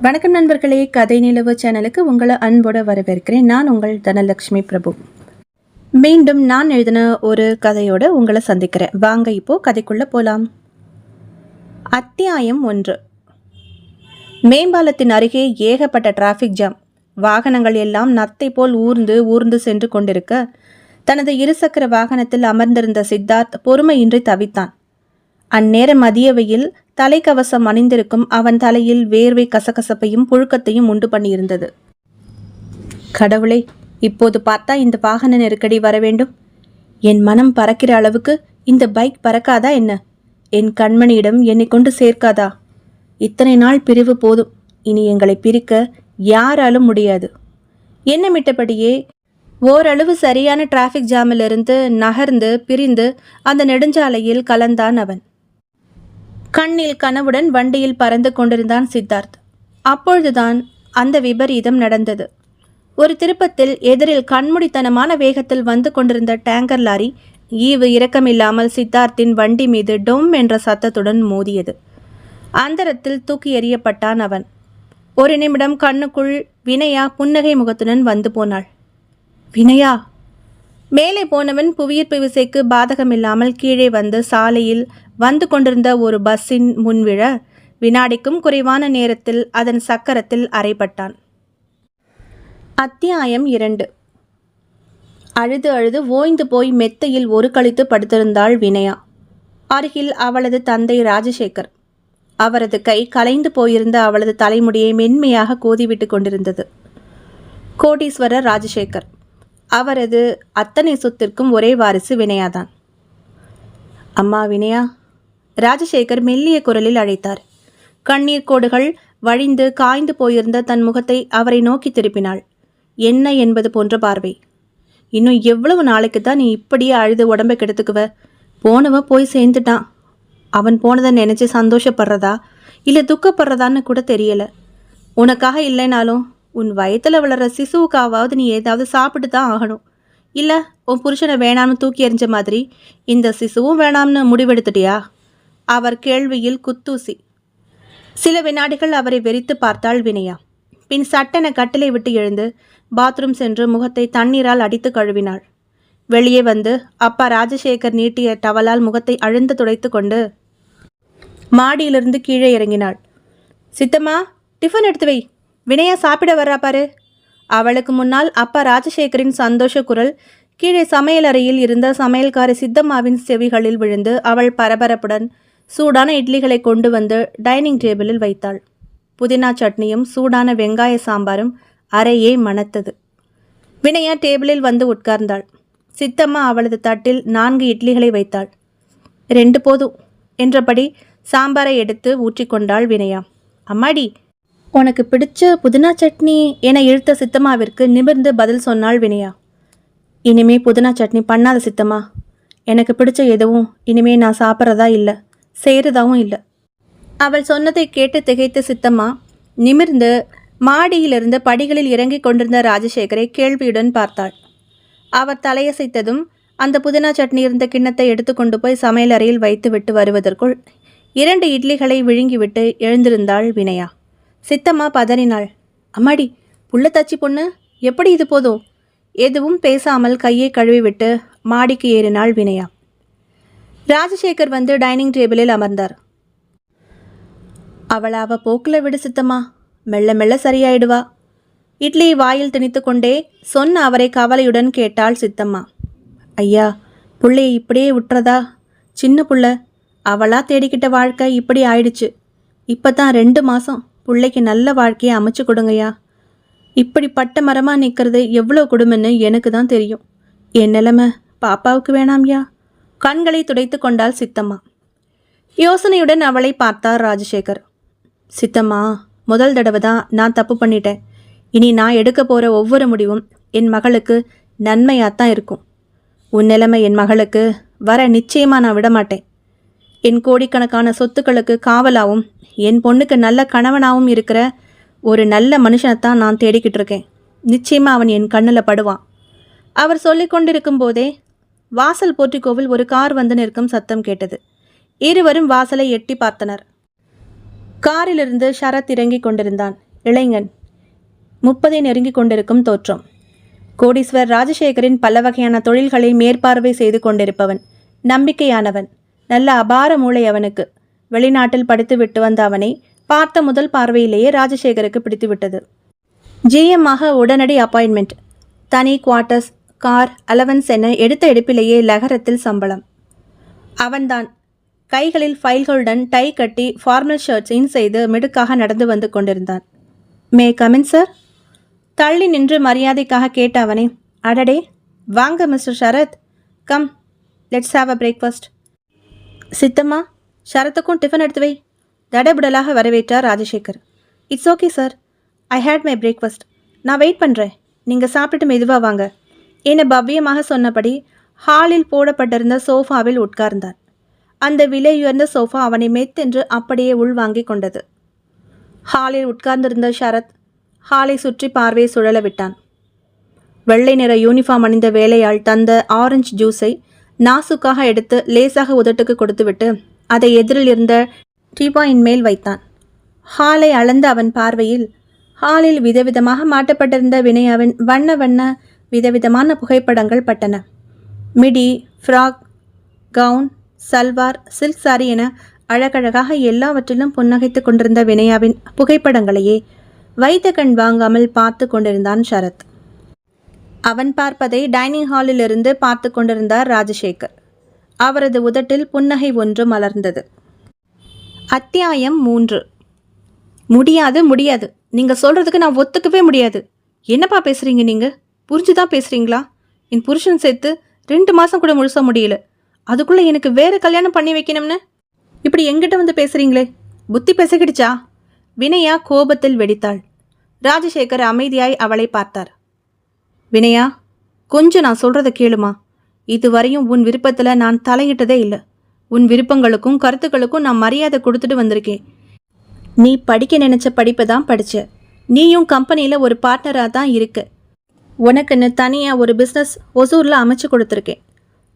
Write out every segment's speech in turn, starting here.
வணக்கம் நண்பர்களே, கதை நிலவு சேனலுக்கு உங்களை அன்போடு வரவேற்கிறேன். நான் உங்கள் தனலட்சுமி பிரபு. மீண்டும் நான் எழுதின ஒரு கதையோடு உங்களை சந்திக்கிறேன். வாங்க இப்போ கதைக்குள்ளே போகலாம். அத்தியாயம் 1. மேம்பாலத்தின் அருகே ஏகப்பட்ட டிராஃபிக் ஜாம். வாகனங்கள் எல்லாம் நத்தை போல் ஊர்ந்து சென்று கொண்டிருக்க தனது இருசக்கர வாகனத்தில் அமர்ந்திருந்த சித்தார்த் பொறுமையின்றி தவித்தான். அந்நேர மதிய வெயில் தலைக்கவசம் அணிந்திருக்கும் அவன் தலையில் வேர்வை கசகசப்பையும் புழுக்கத்தையும் உண்டு பண்ணியிருந்தது. கடவுளே, இப்போது பார்த்தா இந்த வாகன நெருக்கடி வர வேண்டும். என் மனம் பறக்கிற அளவுக்கு இந்த பைக் பறக்காதா என்ன? என் கண்மணியிடம் என்னை கொண்டு சேர்க்காதா? இத்தனை நாள் பிரிவு போதும், இனி எங்களை பிரிக்க யாராலும் முடியாது. எண்ணமிட்டபடியே ஓரளவு சரியான டிராஃபிக் ஜாமிலிருந்து நகர்ந்து பிரிந்து அந்த நெடுஞ்சாலையில் கலந்தான் அவன். கண்ணில் கனவுடன் வண்டியில் பறந்து கொண்டிருந்தான் சித்தார்த். அப்பொழுதுதான் அந்த விபரீதம் நடந்தது. ஒரு திருப்பத்தில் எதிரில் கண்முடித்தனமான வேகத்தில் வந்து கொண்டிருந்த டேங்கர் லாரி ஈவு இரக்கமில்லாமல் சித்தார்த்தின் வண்டி மீது டொம் என்ற சத்தத்துடன் மோதியது. அந்தரத்தில் தூக்கி எறியப்பட்டான் அவன். ஒரு நிமிடம் கண்ணுக்குள் வினயா புன்னகை முகத்துடன் வந்து போனாள். வினயா! மேலே போனவன் புவியீர்ப்பு விசைக்கு பாதகமில்லாமல் கீழே வந்து சாலையில் வந்து கொண்டிருந்த ஒரு பஸ்ஸின் முன்விழ வினாடிக்கும் குறைவான நேரத்தில் அதன் சக்கரத்தில் அறைப்பட்டான். அத்தியாயம் 2. அழுது அழுது ஓய்ந்து போய் மெத்தையில் ஒரு கழித்து படுத்திருந்தாள் வினயா. அருகில் அவளது தந்தை ராஜசேகர். அவரது கை கலைந்து போயிருந்த அவளது தலைமுடியை மென்மையாக கோதிவிட்டு கொண்டிருந்தது. கோடீஸ்வரர் ராஜசேகர். அவரது அத்தனை சொத்திற்கும் ஒரே வாரிசு வினயாதான். அம்மா வினயா! ராஜசேகர் மெல்லிய குரலில் அழைத்தார். கண்ணீர் கோடுகள் வழிந்து காய்ந்து போயிருந்த தன் முகத்தை அவரை நோக்கி திருப்பினாள். என்ன என்பது போன்ற பார்வை. இன்னும் எவ்வளவு நாளைக்கு தான் நீ இப்படியே அழுது உடம்பை கெடுத்துக்குவ? போனவன் போய் சேர்ந்துட்டான். அவன் போனதை நினைச்சு சந்தோஷப்படுறதா இல்லை துக்கப்படுறதான்னு கூட தெரியல. உனக்காக இல்லைனாலும் உன் வயத்தில் வளர்கிற சிசுவுக்காவது நீ ஏதாவது சாப்பிட்டு தான் ஆகணும். இல்லை உன் புருஷனை வேணாம்னு தூக்கி எறிஞ்ச மாதிரி இந்த சிசுவும் வேணாம்னு முடிவெடுத்துட்டியா? அவர் கேள்வியில் குத்தூசி. சில வினாடிகள் அவரை வெறித்து பார்த்தாள் வினயா. பின் சட்டென கட்டிலை விட்டு எழுந்து பாத்ரூம் சென்று முகத்தை தண்ணீரால் அடித்து கழுவினாள். வெளியே வந்து அப்பா ராஜசேகர் நீட்டிய டவலால் முகத்தை அழுந்து துடைத்து கொண்டு மாடியிலிருந்து கீழே இறங்கினாள். சித்தம்மா, டிஃபன் எடுத்து வை, வினயா சாப்பிட வர்றா பாரு. அவளுக்கு முன்னால் அப்பா ராஜசேகரின் சந்தோஷ குரல் கீழே சமையல் அறையில் இருந்த சமையல்காரி சித்தம்மாவின் செவிகளில் விழுந்து அவள் பரபரப்புடன் சூடான இட்லிகளை கொண்டு வந்து டைனிங் டேபிளில் வைத்தாள். புதினா சட்னியும் சூடான வெங்காய சாம்பாரும் அறையே மணத்தது. வினயா டேபிளில் வந்து உட்கார்ந்தாள். சித்தம்மா அவளது தட்டில் 4 இட்லிகளை வைத்தாள். 2 போதும் என்றபடி சாம்பாரை எடுத்து ஊற்றிக்கொண்டாள் வினயா. அம்மாடி, உனக்கு பிடிச்ச புதினா சட்னி என இழுத்த சித்தம்மாவிற்கு நிமிர்ந்து பதில் சொன்னாள் வினயா. இனிமே புதினா சட்னி பண்ணாத சித்தம்மா. எனக்கு பிடிச்ச எதுவும் இனிமே நான் சாப்பிட்றதா இல்லை, செய்கிறதாவும் இல்லை. அவள் சொன்னதை கேட்டு திகைத்த சித்தம்மா நிமிர்ந்து மாடியிலிருந்து படிகளில் இறங்கி கொண்டிருந்த ராஜசேகரை கேள்வியுடன் பார்த்தாள். அவர் தலையசைத்ததும் அந்த புதினா சட்னி இருந்த கிண்ணத்தை எடுத்துக்கொண்டு போய் சமையல் அறையில் வைத்து விட்டு வருவதற்குள் 2 இட்லிகளை விழுங்கிவிட்டு எழுந்திருந்தாள் வினயா. சித்தம்மா பதறினாள். அம்மாடி, புள்ள தச்சி பொண்ணு, எப்படி இது போதும்? எதுவும் பேசாமல் கையை கழுவிவிட்டு மாடிக்கு ஏறினாள் வினயா. ராஜசேகர் வந்து டைனிங் டேபிளில் அமர்ந்தார். அவ போக்கில் விடு சித்தம்மா, மெல்ல மெல்ல சரியாயிடுவா. இட்லியை வாயில் திணித்து கொண்டே சொன்ன அவரை கவலையுடன் கேட்டாள் சித்தம்மா. ஐயா, புள்ளையை இப்படியே விட்டுறதா? சின்ன புள்ள, அவளா தேடிக்கிட்ட வாழ்க்கை இப்படி ஆயிடுச்சு. இப்போ தான் 2 மாதம். பிள்ளைக்கு நல்ல வாழ்க்கையை அமைச்சு கொடுங்கய்யா. இப்படி பட்ட மரமாக நிற்கிறது எவ்வளோ கொடுமைன்னு எனக்கு தான் தெரியும். என் நிலைமை பாப்பாவுக்கு வேணாம்யா. கண்களை துடைத்து கொண்டாள் சித்தம்மா. யோசனையுடன் அவளை பார்த்தார் ராஜசேகர். சித்தம்மா, முதல் தடவை தான் நான் தப்பு பண்ணிட்டேன். இனி நான் எடுக்க போகிற ஒவ்வொரு முடிவும் என் மகளுக்கு நன்மையாகத்தான் இருக்கும். உன் நிலைமை என் மகளுக்கு வர நிச்சயமாக நான் விடமாட்டேன். என் கோடிக்கணக்கான சொத்துக்களுக்கு காவலாகவும் என் பொண்ணுக்கு நல்ல கணவனாகவும் இருக்கிற ஒரு நல்ல மனுஷனைத்தான் நான் தேடிக்கிட்டு இருக்கேன். நிச்சயமாக அவன் என் கண்ணில் படுவான். அவர் சொல்லி கொண்டிருக்கும் போதே வாசல் போர்ட்டிகோவில் ஒரு கார் வந்து நிற்கும் சத்தம் கேட்டது. இருவரும் வாசலை எட்டி பார்த்தனர். காரிலிருந்து ஷரத் இறங்கி கொண்டிருந்தான். இளைஞன், 30 நெருங்கிக் கொண்டிருக்கும் தோற்றம். கோடீஸ்வர் ராஜசேகரின் பல வகையான தொழில்களை மேற்பார்வை செய்து கொண்டிருப்பவன். நம்பிக்கையானவன். நல்ல அபார மூளை அவனுக்கு. வெளிநாட்டில் படித்து விட்டு வந்த அவனை பார்த்த முதல் பார்வையிலேயே ராஜசேகருக்கு பிடித்துவிட்டது. ஜிஎம்மாக உடனடி அப்பாயின்மெண்ட். தனி குவார்ட்டர்ஸ், கார், அலவன்ஸ் என எடுத்த எடுப்பிலேயே லகரத்தில் சம்பளம். அவன்தான் கைகளில் ஃபைல்களுடன் டை கட்டி ஃபார்மல் ஷர்ட்ஸ் இன் செய்து மிடுக்காக நடந்து வந்து கொண்டிருந்தான். May come in sir? தள்ளி நின்று மரியாதைக்காக கேட்ட அவனே, அடடே வாங்க mister Sharath, come let's have a breakfast. Sithamma, ஷரத்துக்கும் டிஃபன் எடுத்து வை. தடபுடலாக வரவேற்றார் Rajasekar. It's okay sir, I hate my breakfast. நான் வெயிட் பண்ணுறேன், நீங்கள் சாப்பிட்டுட்டு மெதுவாக வாங்க என பவ்யமாக சொன்னபடி ஹாலில் போடப்பட்டிருந்த சோஃபாவில் உட்கார்ந்தான். அந்த விலையுயர்ந்த சோஃபா அவனை மெத்தென்று அப்படியே உள்வாங்கி கொண்டது. ஹாலில் உட்கார்ந்திருந்த ஷரத் ஹாலை சுற்றி பார்வையை சுழல விட்டான். வெள்ளை நிற யூனிஃபார்ம் அணிந்த வேலையாள் தந்த ஆரஞ்சு ஜூஸை நாசுக்காக எடுத்து லேசாக உதட்டுக்கு கொடுத்துவிட்டு அதை எதிரில் இருந்த டீபாயின் மேல் வைத்தான். ஹாலை அளந்த அவன் பார்வையில் ஹாலில் விதவிதமாக மாட்டப்பட்டிருந்த வினயாவின் வண்ண வண்ண விதவிதமான புகைப்படங்கள் பட்டன. Midi, frock, gown, salwar, silk sorry என அழகழகாக எல்லாவற்றிலும் புன்னகைத்து கொண்டிருந்த வினயாவின் புகைப்படங்களையே வைத்த கண் வாங்காமல் பார்த்து கொண்டிருந்தான் ஷரத். அவன் பார்ப்பதை டைனிங் ஹாலிலிருந்து பார்த்து கொண்டிருந்தார் ராஜசேகர். அவரது உதட்டில் புன்னகை ஒன்று மலர்ந்தது. அத்தியாயம் 3. முடியாது முடியாது, நீங்கள் சொல்கிறதுக்கு நான் ஒத்துக்கவே முடியாது. என்னப்பா பேசுகிறீங்க நீங்கள்? புரிஞ்சுதான் பேசுகிறீங்களா? என் புருஷன் சேர்த்து 2 மாதம் கூட முழுச முடியல, அதுக்குள்ளே எனக்கு வேறு கல்யாணம் பண்ணி வைக்கணும்னு இப்படி எங்கிட்ட வந்து பேசுகிறீங்களே, புத்தி பெசகிடுச்சா? வினயா கோபத்தில் வெடித்தாள். ராஜசேகர் அமைதியாய் அவளை பார்த்தார். வினயா, கொஞ்சம் நான் சொல்கிறத கேளுமா. இதுவரையும் உன் விருப்பத்தில் நான் தலையிட்டதே இல்லை. உன் விருப்பங்களுக்கும் கருத்துக்களுக்கும் நான் மரியாதை கொடுத்துட்டு வந்திருக்கேன். நீ படிக்க நினச்ச படிப்பை தான் படித்த. நீயும் கம்பெனியில் ஒரு பார்ட்னராக தான் இருக்க. உனக்குன்னு தனியாக ஒரு பிஸ்னஸ் ஒசூரில் அமைச்சு கொடுத்துருக்கேன்.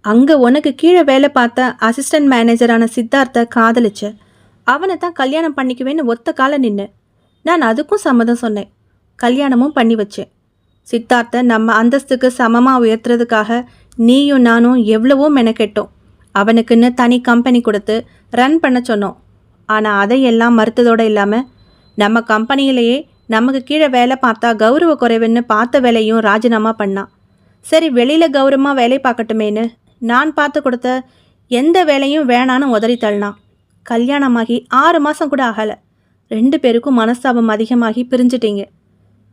அங்கே உனக்கு கீழே வேலை பார்த்த அசிஸ்டன்ட் மேனேஜரான சித்தார்த்தை காதலிச்ச. அவனை தான் கல்யாணம் பண்ணிக்குவேன்னு ஒத்த கால நின்று. நான் அதுக்கும் சம்மதம் சொன்னேன். கல்யாணமும் பண்ணி வச்சேன். சித்தார்த்தை நம்ம அந்தஸ்துக்கு சமமாக உயர்த்துறதுக்காக நீயும் நானும் எவ்வளவோ மெனக்கெட்டோம். அவனுக்குன்னு தனி கம்பெனி கொடுத்து ரன் பண்ண சொன்னோம். ஆனால் அதையெல்லாம் மறுத்ததோடு இல்லாமல் நம்ம கம்பெனியிலேயே நமக்கு கீழே வேலை பார்த்தா கௌரவ குறைவுன்னு பார்த்த வேலையும் ராஜினாமா பண்ணான். சரி, வெளியில் கௌரவமாக வேலை பார்க்கட்டுமேன்னு நான் பார்த்து கொடுத்த எந்த வேலையும் வேணான்னு உதறி தள்ளினான். கல்யாணமாகி 6 மாதம் கூட ஆகலை. 2 பேருக்கும் மனஸ்தாபம் அதிகமாகி பிரிஞ்சிட்டீங்க.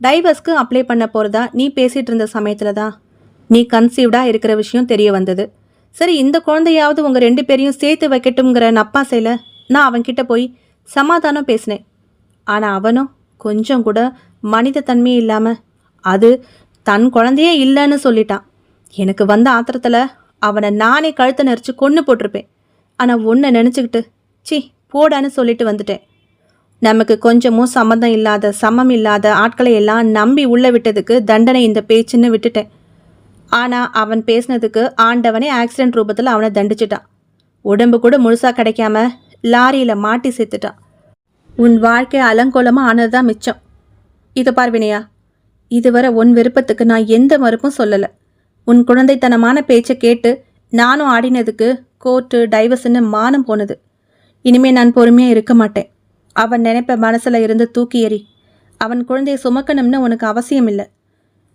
டைவர்ஸ்க்கு அப்ளை பண்ண போகிறதா நீ பேசிகிட்டு இருந்த சமயத்தில் தான் நீ கன்சீவ்டாக இருக்கிற விஷயம் தெரிய வந்தது. சரி, இந்த குழந்தையாவது உங்கள் 2 பேரையும் சேர்த்து வைக்கட்டுங்கிற நப்பாசையில் நான் அவன்கிட்ட போய் சமாதானம் பேசினேன். ஆனால் அவனும் கொஞ்சம் கூட மனித தன்மையே இல்லாமல் அது தன் குழந்தையே இல்லைன்னு சொல்லிட்டான். எனக்கு வந்த ஆத்திரத்தில் அவனை நானே கழுத்தை நெரிச்சு கொன்று போட்டிருப்பேன். ஆனால் ஒன்றை நினச்சிக்கிட்டு சி போடான்னு சொல்லிட்டு வந்துட்டேன். நமக்கு கொஞ்சமும் சம்மந்தம் இல்லாத சமம் இல்லாத ஆட்களை எல்லாம் நம்பி உள்ள விட்டதுக்கு தண்டனை இந்த பேச்சுன்னு விட்டுட்டேன். ஆனால் அவன் பேசினதுக்கு ஆண்டவனே ஆக்சிடென்ட் ரூபத்தில் அவனை தண்டிச்சிட்டான். உடம்பு கூட முழுசாக கிடைக்காம லாரியில் மாட்டி சேர்த்துட்டான். உன் வாழ்க்கை அலங்கோலமாக ஆனதுதான் மிச்சம். இதை பார் வினயா, இதுவரை உன் விருப்பத்துக்கு நான் எந்த மறுப்பும் சொல்லலை. உன் குழந்தைத்தனமான பேச்சை கேட்டு நானும் ஆடினதுக்கு கோர்ட்டு டைவர்ஸ்ன்னு மானம் போனது. இனிமேல் நான் பொறுமையாக இருக்க மாட்டேன். அவன் நினைப்ப மனசில் இருந்து தூக்கி எறி. அவன் குழந்தையை சுமக்கணும்னு உனக்கு அவசியம் இல்லை.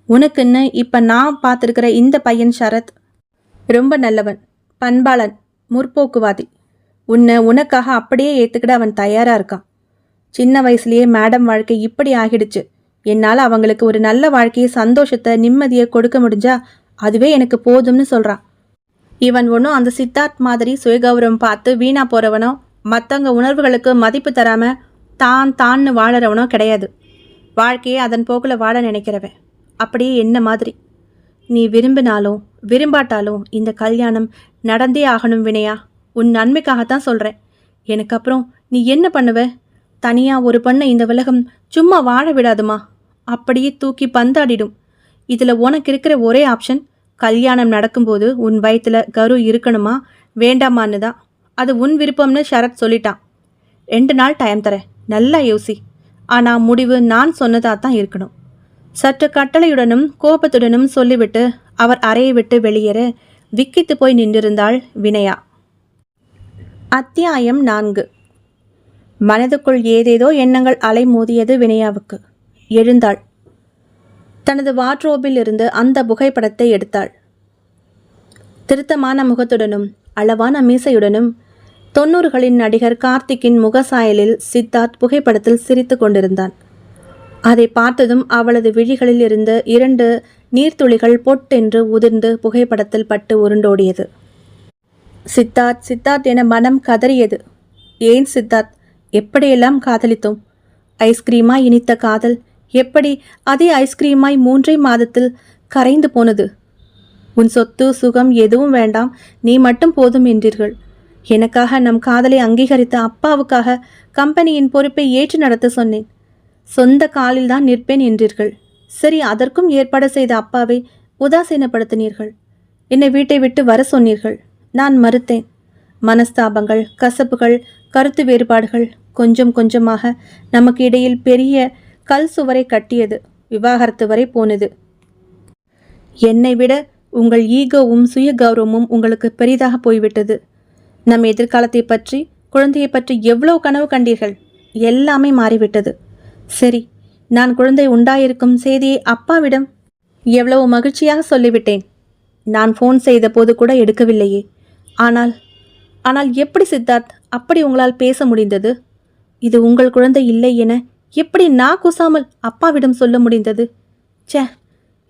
உனக்குன்னு இப்போ நான் பார்த்துருக்கிற இந்த பையன் ஷரத் ரொம்ப நல்லவன், பண்பாளன், முற்போக்குவாதி. உனக்காக அப்படியே ஏற்றுக்கிட அவன் தயாராக இருக்கான். சின்ன வயசுலேயே மேடம் வாழ்க்கை இப்படி ஆகிடுச்சு. என்னால் அவங்களுக்கு ஒரு நல்ல வாழ்க்கையை, சந்தோஷத்தை, நிம்மதியை கொடுக்க முடிஞ்சா அதுவே எனக்கு போதும்னு சொல்கிறான். இவன் ஒன்றும் அந்த சித்தார்த் மாதிரி சுயகௌரவம் பார்த்து வீணா போகிறவனோ மற்றவங்க உணர்வுகளுக்கு மதிப்பு தராமல் தான்னு வாழறவனோ கிடையாது. வாழ்க்கையை அதன் போக்கில் வாழ நினைக்கிறவன். அப்படியே என்ன மாதிரி. நீ விரும்பினாலும் விரும்பாட்டாலும் இந்த கல்யாணம் நடந்தே ஆகணும் வினயா. உன் நன்மைக்காகத்தான் சொல்கிறேன். எனக்கு அப்புறம் நீ என்ன பண்ணுவ? தனியாக ஒரு பொண்ணை இந்த உலகம் சும்மா வாழ விடாதுமா. அப்படியே தூக்கி பந்தாடிடும். இதில் உனக்கு இருக்கிற ஒரே ஆப்ஷன், கல்யாணம் நடக்கும்போது உன் வயிற்றில் கரு இருக்கணுமா வேண்டாமான்னு தான். அது உன் விருப்பம்னு ஷரத் சொல்லிட்டான். 2 நாள் டைம் தரேன், நல்லா யோசி. ஆனால் முடிவு நான் சொன்னதாக தான் இருக்கணும். சற்று கட்டளையுடனும் கோபத்துடனும் சொல்லிவிட்டு அவர் அறையை விட்டு வெளியேற விக்கித்து போய் நின்றிருந்தாள் வினயா. அத்தியாயம் 4. மனதுக்குள் ஏதேதோ எண்ணங்கள் அலைமோதியது வினயாவுக்கு. எழுந்தாள். தனது வார்ட்ரோபில் இருந்து அந்த புகைப்படத்தை எடுத்தாள். திருத்தமான முகத்துடனும் அளவான மீசையுடனும் 90களின் நடிகர் கார்த்திக்கின் முகசாயலில் சித்தார்த் புகைப்படத்தில் சிரித்து கொண்டிருந்தான். அதை பார்த்ததும் அவளது விழிகளில் இருந்த 2 நீர்த்துளிகள் பொட்டென்று உதிர்ந்து புகைப்படத்தில் பட்டு உருண்டோடியது. சித்தார்த் சித்தார்த் என மனம் கதறியது. ஏன் சித்தார்த், எப்படியெல்லாம் காதலித்தோம். ஐஸ்கிரீமாய் இனித்த காதல் எப்படி அதே ஐஸ்கிரீமாய் 3 மாதத்தில் கரைந்து போனது. உன் சொத்து சுகம் எதுவும் வேண்டாம், நீ மட்டும் போதும் என்றீர்கள். எனக்காக நம் காதலை அங்கீகரித்த அப்பாவுக்காக கம்பெனியின் பொறுப்பை ஏற்று நடத்த சொன்னேன். சொந்த காலில் தான் நிற்பேன் என்றீர்கள். சரி, அதற்கும் ஏற்பாடு செய்த அப்பாவை உதாசீனப்படுத்தினீர்கள். என்னை வீட்டை விட்டு வர சொன்னீர்கள். நான் மறுத்தேன். மனஸ்தாபங்கள், கசப்புகள், கருத்து வேறுபாடுகள் கொஞ்சம் கொஞ்சமாக நமக்கு இடையில் பெரிய கல் சுவரை கட்டியது. விவாகரத்து வரை போனது. என்னை விட உங்கள் ஈகோவும் சுய கௌரவமும் உங்களுக்கு பெரிதாக போய்விட்டது. நம் எதிர்காலத்தை பற்றி, குழந்தையை பற்றி எவ்வளவு கனவு கண்டீர்கள். எல்லாமே மாறிவிட்டது. சரி, நான் குழந்தை உண்டாயிருக்கும் செய்தியை அப்பாவிடம் எவ்வளவு மகிழ்ச்சியாக சொல்லிவிட்டேன். நான் ஃபோன் செய்த போது கூட எடுக்கவில்லையே. ஆனால் எப்படி சித்தார்த் அப்படி உங்களால் பேச முடிந்தது? இது உங்கள் குழந்தை இல்லை என எப்படி நான் கூசாமல் அப்பாவிடம் சொல்ல முடிந்தது? ச்சே,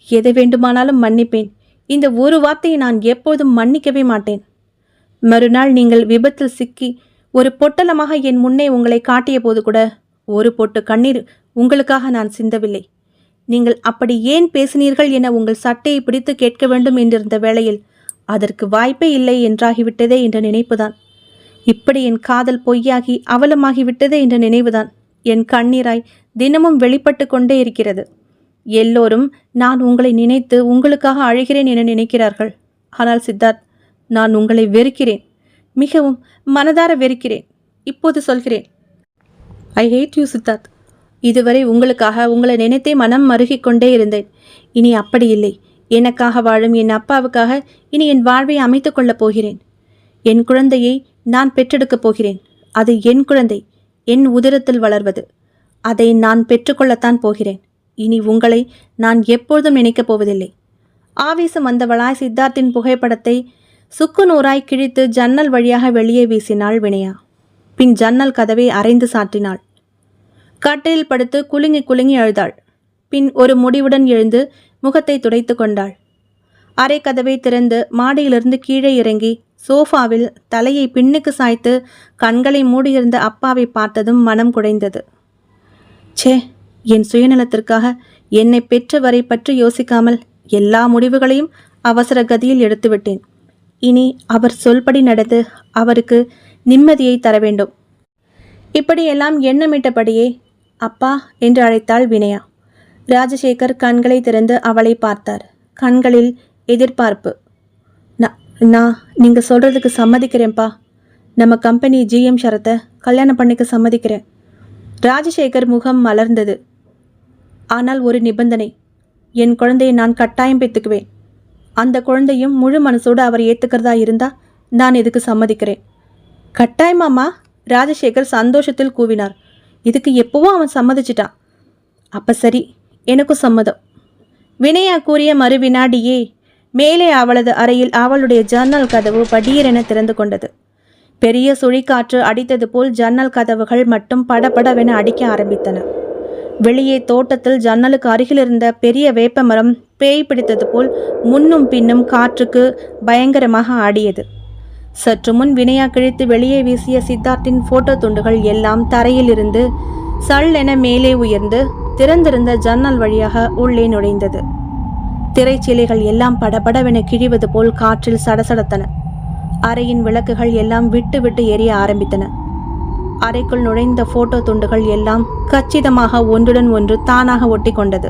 எதை வேண்டுமானாலும் மன்னிப்பேன். இந்த ஒரு வார்த்தையை நான் எப்போதும் மன்னிக்கவே மாட்டேன். மறுநாள் நீங்கள் விபத்தில் சிக்கி ஒரு பொட்டலமாக என் முன்னே உங்களை காட்டிய போது கூட ஒரு பொட்டு கண்ணீர் உங்களுக்காக நான் சிந்தவில்லை. நீங்கள் அப்படி ஏன் பேசினீர்கள் என உங்கள் சட்டையை பிடித்து கேட்க வேண்டும் என்றிருந்த வேளையில் அதற்கு வாய்ப்பே இல்லை என்றாகிவிட்டதே என்ற நினைப்புதான். இப்படி என் காதல் பொய்யாகி அவலமாகிவிட்டதே என்ற நினைவுதான் என் கண்ணீராய் தினமும் வெளிப்பட்டு கொண்டே இருக்கிறது. எல்லோரும் நான் உங்களை நினைத்து உங்களுக்காக அழுகிறேன் என நினைக்கிறார்கள். ஆனால் சித்தார்த், நான் உங்களை வெறுக்கிறேன். மிகவும் மனதார வெறுக்கிறேன். இப்போது சொல்கிறேன், ஐ ஹேட் யூ சித்தார்த். இதுவரை உங்களுக்காக உங்களை நினைத்தே மனம் மருகிக் கொண்டே இருந்தேன். இனி அப்படி இல்லை. எனக்காக வாழும் என் அப்பாவுக்காக இனி என் வாழ்வை அமைத்துக் கொள்ளப் போகிறேன். என் குழந்தையை நான் பெற்றெடுக்கப் போகிறேன். அது என் குழந்தை, என் உதரத்தில் வளர்வது. அதை நான் பெற்றுக்கொள்ளத்தான் போகிறேன். இனி உங்களை நான் எப்பொழுதும் நினைக்கப் போவதில்லை. ஆவேசம் வந்தவளாய் சித்தார்த்தின் புகைப்படத்தை சுக்குநூறாய் கிழித்து ஜன்னல் வழியாக வெளியே வீசினாள் வினயா. பின் ஜன்னல் கதவை அரைந்து சாற்றினாள். கட்டிலில் படுத்து குலுங்கி குலுங்கி அழுதாள். பின் ஒரு முடிவுடன் எழுந்து முகத்தை துடைத்து கொண்டாள். அரை கதவை திறந்து மாடியிலிருந்து கீழே இறங்கி சோஃபாவில் தலையை பின்னுக்கு சாய்த்து கண்களை மூடியிருந்த அப்பாவை பார்த்ததும் மனம் குடைந்தது. ச்சே, என் சுயநலத்திற்காக என்னை பெற்றவரை பற்றி யோசிக்காமல் எல்லா முடிவுகளையும் அவசர கதியில் எடுத்துவிட்டேன். இனி அவர் சொல்படி நடந்து அவருக்கு நிம்மதியை தர வேண்டும். இப்படியெல்லாம் எண்ணமிட்டபடியே அப்பா என்று அழைத்தாள் வினயா. ராஜசேகர் கண்களை திறந்து அவளை பார்த்தார். கண்களில் எதிர்பார்ப்பு. நான் நீங்கள் சொல்கிறதுக்கு சம்மதிக்கிறேன்ப்பா. நம்ம கம்பெனி GM ஷரத்தை கல்யாணம் பண்ணிக்க சம்மதிக்கிறேன். ராஜசேகர் முகம் மலர்ந்தது. ஆனால் ஒரு நிபந்தனை. என் குழந்தையை நான் கட்டாயம் பெற்றுக்குவேன். அந்த குழந்தையும் முழு மனசோடு அவர் ஏற்றுக்கிறதா இருந்தால் நான் இதுக்கு சம்மதிக்கிறேன். கட்டாயமாம்மா, ராஜசேகர் சந்தோஷத்தில் கூவினார். இதுக்கு எப்போவோ அவன் சம்மதிச்சிட்டான். அப்போ சரி, எனக்கும் சம்மதம். வினயா கூறிய மறு வினாடியே மேலே அவளது அறையில் அவளுடைய ஜன்னல் கதவு படீரென திறந்து கொண்டது. பெரிய சுழிக்காற்று அடித்தது போல் ஜன்னல் கதவுகள் மட்டும் படபடவென அடிக்க ஆரம்பித்தன. வெளியே தோட்டத்தில் ஜன்னலுக்கு அருகிலிருந்த பெரிய வேப்பமரம் பேய் பிடித்தது போல் முன்னும் பின்னும் காற்றுக்கு பயங்கரமாக ஆடியது. சற்று முன் வினயா கிழித்து வெளியே வீசிய சித்தார்த்தின் போட்டோ துண்டுகள் எல்லாம் தரையில் இருந்து சல்லென மேலே உயர்ந்து திறந்திருந்த ஜன்னல் வழியாக உள்ளே நுழைந்தது. திரைச்சீலைகள் எல்லாம் படபடவென கிழிவது போல் காற்றில் சடசடத்தன. அறையின் விளக்குகள் எல்லாம் விட்டு விட்டு எரிய ஆரம்பித்தன. அறைக்குள் நுழைந்த போட்டோ துண்டுகள் எல்லாம் கச்சிதமாக ஒன்றுடன் ஒன்று தானாக ஒட்டி கொண்டது.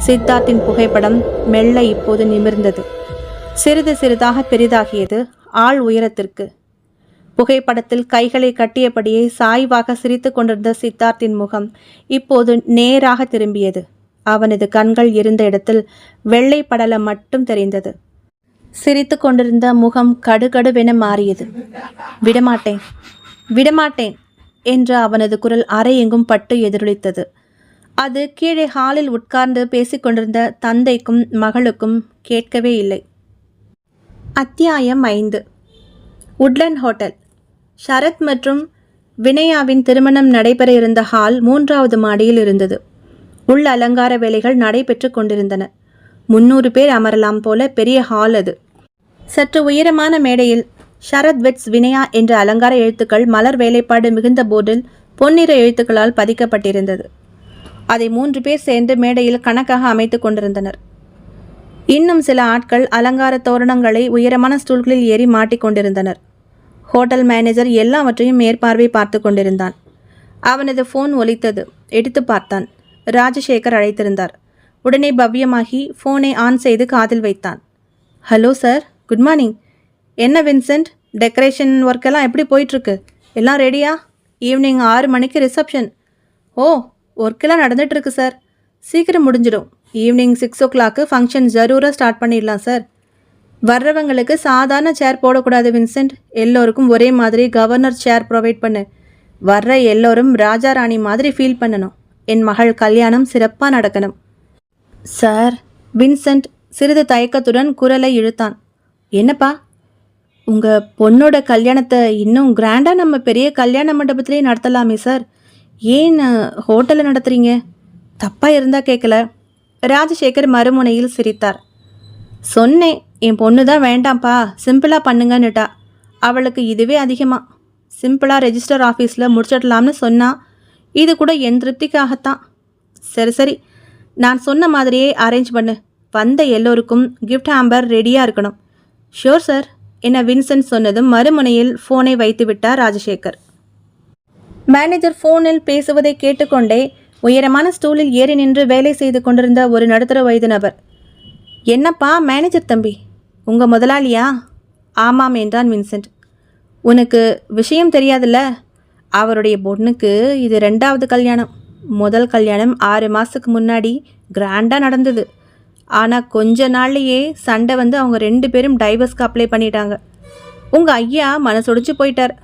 சித்தார்த்தின் புகைப்படம் மெல்ல இப்போது நிமிர்ந்தது. சிறிது சிறிதாக பெரிதாகியது. ஆள் உயரத்திற்கு. புகைப்படத்தில் கைகளை கட்டியபடியே சாய்வாக சிரித்து கொண்டிருந்த சித்தார்த்தின் முகம் இப்போது நேராக திரும்பியது. அவனது கண்கள் இருந்த இடத்தில் வெள்ளை படலம் மட்டும் தெரிந்தது. சிரித்து கொண்டிருந்த முகம் கடுகடுவென மாறியது. விடமாட்டேன், விடமாட்டேன் என்ற அவனது குரல் அறையெங்கும் பட்டு எதிரொலித்தது. அது கீழே ஹாலில் உட்கார்ந்து பேசிக்கொண்டிருந்த தந்தைக்கும் மகளுக்கும் கேட்கவே இல்லை. அத்தியாயம் 5. Woodland hotel. ஷரத் மற்றும் வினயாவின் திருமணம் நடைபெற இருந்த ஹால் 3வது மாடியில் இருந்தது. உள் அலங்கார வேலைகள் நடைபெற்று கொண்டிருந்தன. 300 பேர் அமரலாம் போல பெரிய ஹால் அது. சற்று உயரமான மேடையில் ஷரத் வெட்ஸ் வினயா என்ற அலங்கார எழுத்துக்கள் மலர் வேலைப்பாடு மிகுந்த போர்டில் பொன்னிற எழுத்துக்களால் பதிக்கப்பட்டிருந்தது. அதை 3 பேர் சேர்ந்து மேடையில் கணக்காக அமைத்து கொண்டிருந்தனர். இன்னும் சில ஆட்கள் அலங்கார தோரணங்களை உயரமான ஸ்டூல்களில் ஏறி மாட்டிக்கொண்டிருந்தனர். ஹோட்டல் மேனேஜர் எல்லாவற்றையும் மேற்பார்வை பார்த்து கொண்டிருந்தான். அவனது ஃபோன் ஒலித்தது. எடுத்து பார்த்தான். ராஜசேகர் அழைத்திருந்தார். உடனே பவ்யமாகி ஃபோனை ஆன் செய்து காதில் வைத்தான். Hello sir, good morning. என்ன வின்சென்ட், டெக்கரேஷன் ஒர்க்கெல்லாம் எப்படி போயிட்டுருக்கு? எல்லாம் ரெடியா? ஈவினிங் 6 மணிக்கு ரிசப்ஷன். ஓ, ஒர்க்கெல்லாம் நடந்துகிட்ருக்கு சார். சீக்கிரம் முடிஞ்சிடும். ஈவினிங் 6 o'clock ஃபங்க்ஷன் ஜரூராக ஸ்டார்ட் பண்ணிடலாம் சார். வர்றவங்களுக்கு சாதாரண சேர் போடக்கூடாது வின்சென்ட். எல்லோருக்கும் ஒரே மாதிரி கவர்னர் சேர் ப்ரொவைட் பண்ணு. வர்ற எல்லோரும் ராஜா ராணி மாதிரி ஃபீல் பண்ணணும். என் மகள் கல்யாணம் சிறப்பாக நடக்கணும். சார், வின்சென்ட் சிறிது தயக்கத்துடன் குரலை இழுத்தான். என்னப்பா, உங்கள் பொண்ணோட கல்யாணத்தை இன்னும் கிராண்டாக நம்ம பெரிய கல்யாண மண்டபத்திலே நடத்தலாமே சார். ஏன் ஹோட்டலில் நடத்துகிறீங்க? தப்பாக இருந்தால் கேட்கல. ராஜசேகர் மறுமுனையில் சிரித்தார். சொன்னேன், என் பொண்ணு தான் வேண்டாம்ப்பா, சிம்பிளாக பண்ணுங்கன்னுட்டா. அவளுக்கு இதுவே அதிகமாக. சிம்பிளாக ரெஜிஸ்டர் ஆஃபீஸில் முடிச்சிடலாம்னு சொன்னா. இது கூட என் திருப்திக்காகத்தான். சரி சரி, நான் சொன்ன மாதிரியே அரேஞ்ச் பண்ணு. வந்த எல்லோருக்கும் கிஃப்ட் ஹாம்பர் ரெடியாக இருக்கணும். ஷோர் சார் என வின்சென்ட் சொன்னதும் மறுமுனையில் ஃபோனை வைத்து விட்டார் ராஜசேகர். மேனேஜர் ஃபோனில் பேசுவதை கேட்டுக்கொண்டே உயரமான ஸ்டூலில் ஏறி நின்று வேலை செய்து கொண்டிருந்த ஒரு நடுத்தர வயது நபர். என்னப்பா மேனேஜர் தம்பி, உங்கள் முதலாளியா? ஆமாம் என்றான் வின்சென்ட். உனக்கு விஷயம் தெரியாதுல்ல, அவருடைய பொண்ணுக்கு இது 2வது கல்யாணம். முதல் கல்யாணம் 6 மாதத்துக்கு முன்னாடி கிராண்டாக நடந்தது. ஆனால் கொஞ்ச நாள்லையே சண்டை வந்து அவங்க 2 பேரும் டைவர்ஸ்க்கு அப்ளை பண்ணிட்டாங்க. உங்கள் ஐயா மனசொடிச்சு போயிட்டார்.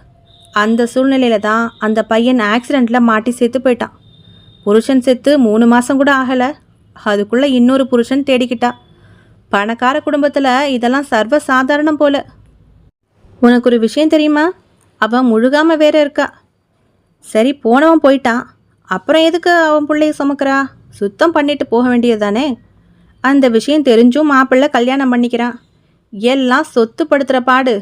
அந்த சூழ்நிலையில் தான் அந்த பையன் ஆக்சிடெண்ட்டில் மாட்டி செத்து போயிட்டான். புருஷன் செத்து 3 மாதம் கூட ஆகலை. அதுக்குள்ளே இன்னொரு புருஷன் தேடிக்கிட்டா. பணக்கார குடும்பத்தில் இதெல்லாம் சர்வ சாதாரணம் போல. உனக்கு ஒரு விஷயம் தெரியுமா? அவன் முழுகாமல் வேற இருக்கா. சரி, போனவன் போயிட்டான், அப்புறம் எதுக்கு அவன் பிள்ளைய சுமக்கிறா? சுத்தம் பண்ணிட்டு போக வேண்டியது தானே. அந்த விஷயம் தெரிஞ்சும் மாப்பிள்ளை கல்யாணம் பண்ணிக்கிறான். எல்லாம் சொத்து படுத்துகிற பாடு.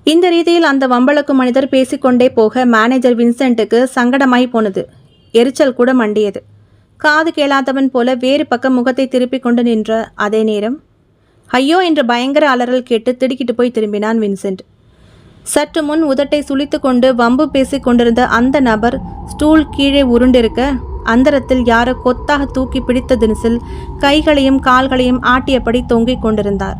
இந்த ரீதியில் அந்த வம்பளக்கு மனிதர் பேசிக்கொண்டே போக மேனேஜர் வின்சென்ட்டுக்கு சங்கடமாய் போனது. எரிச்சல் கூட மண்டியது. காது கேளாதவன் போல வேறு பக்கம் முகத்தை திருப்பி கொண்டு நின்ற அதே நேரம் ஐயோ என்ற பயங்கர அலறல் கேட்டு திடுக்கிட்டு போய் திரும்பினான் வின்சென்ட். சற்று முன் உதட்டை சுளித்து கொண்டு வம்பு பேசி கொண்டிருந்த அந்த நபர் ஸ்டூல் கீழே உருண்டிருக்க அந்தரத்தில் யாரோ கொத்தாக தூக்கி பிடித்த தினசில் கைகளையும் கால்களையும் ஆட்டியபடி தொங்கிக் கொண்டிருந்தார்.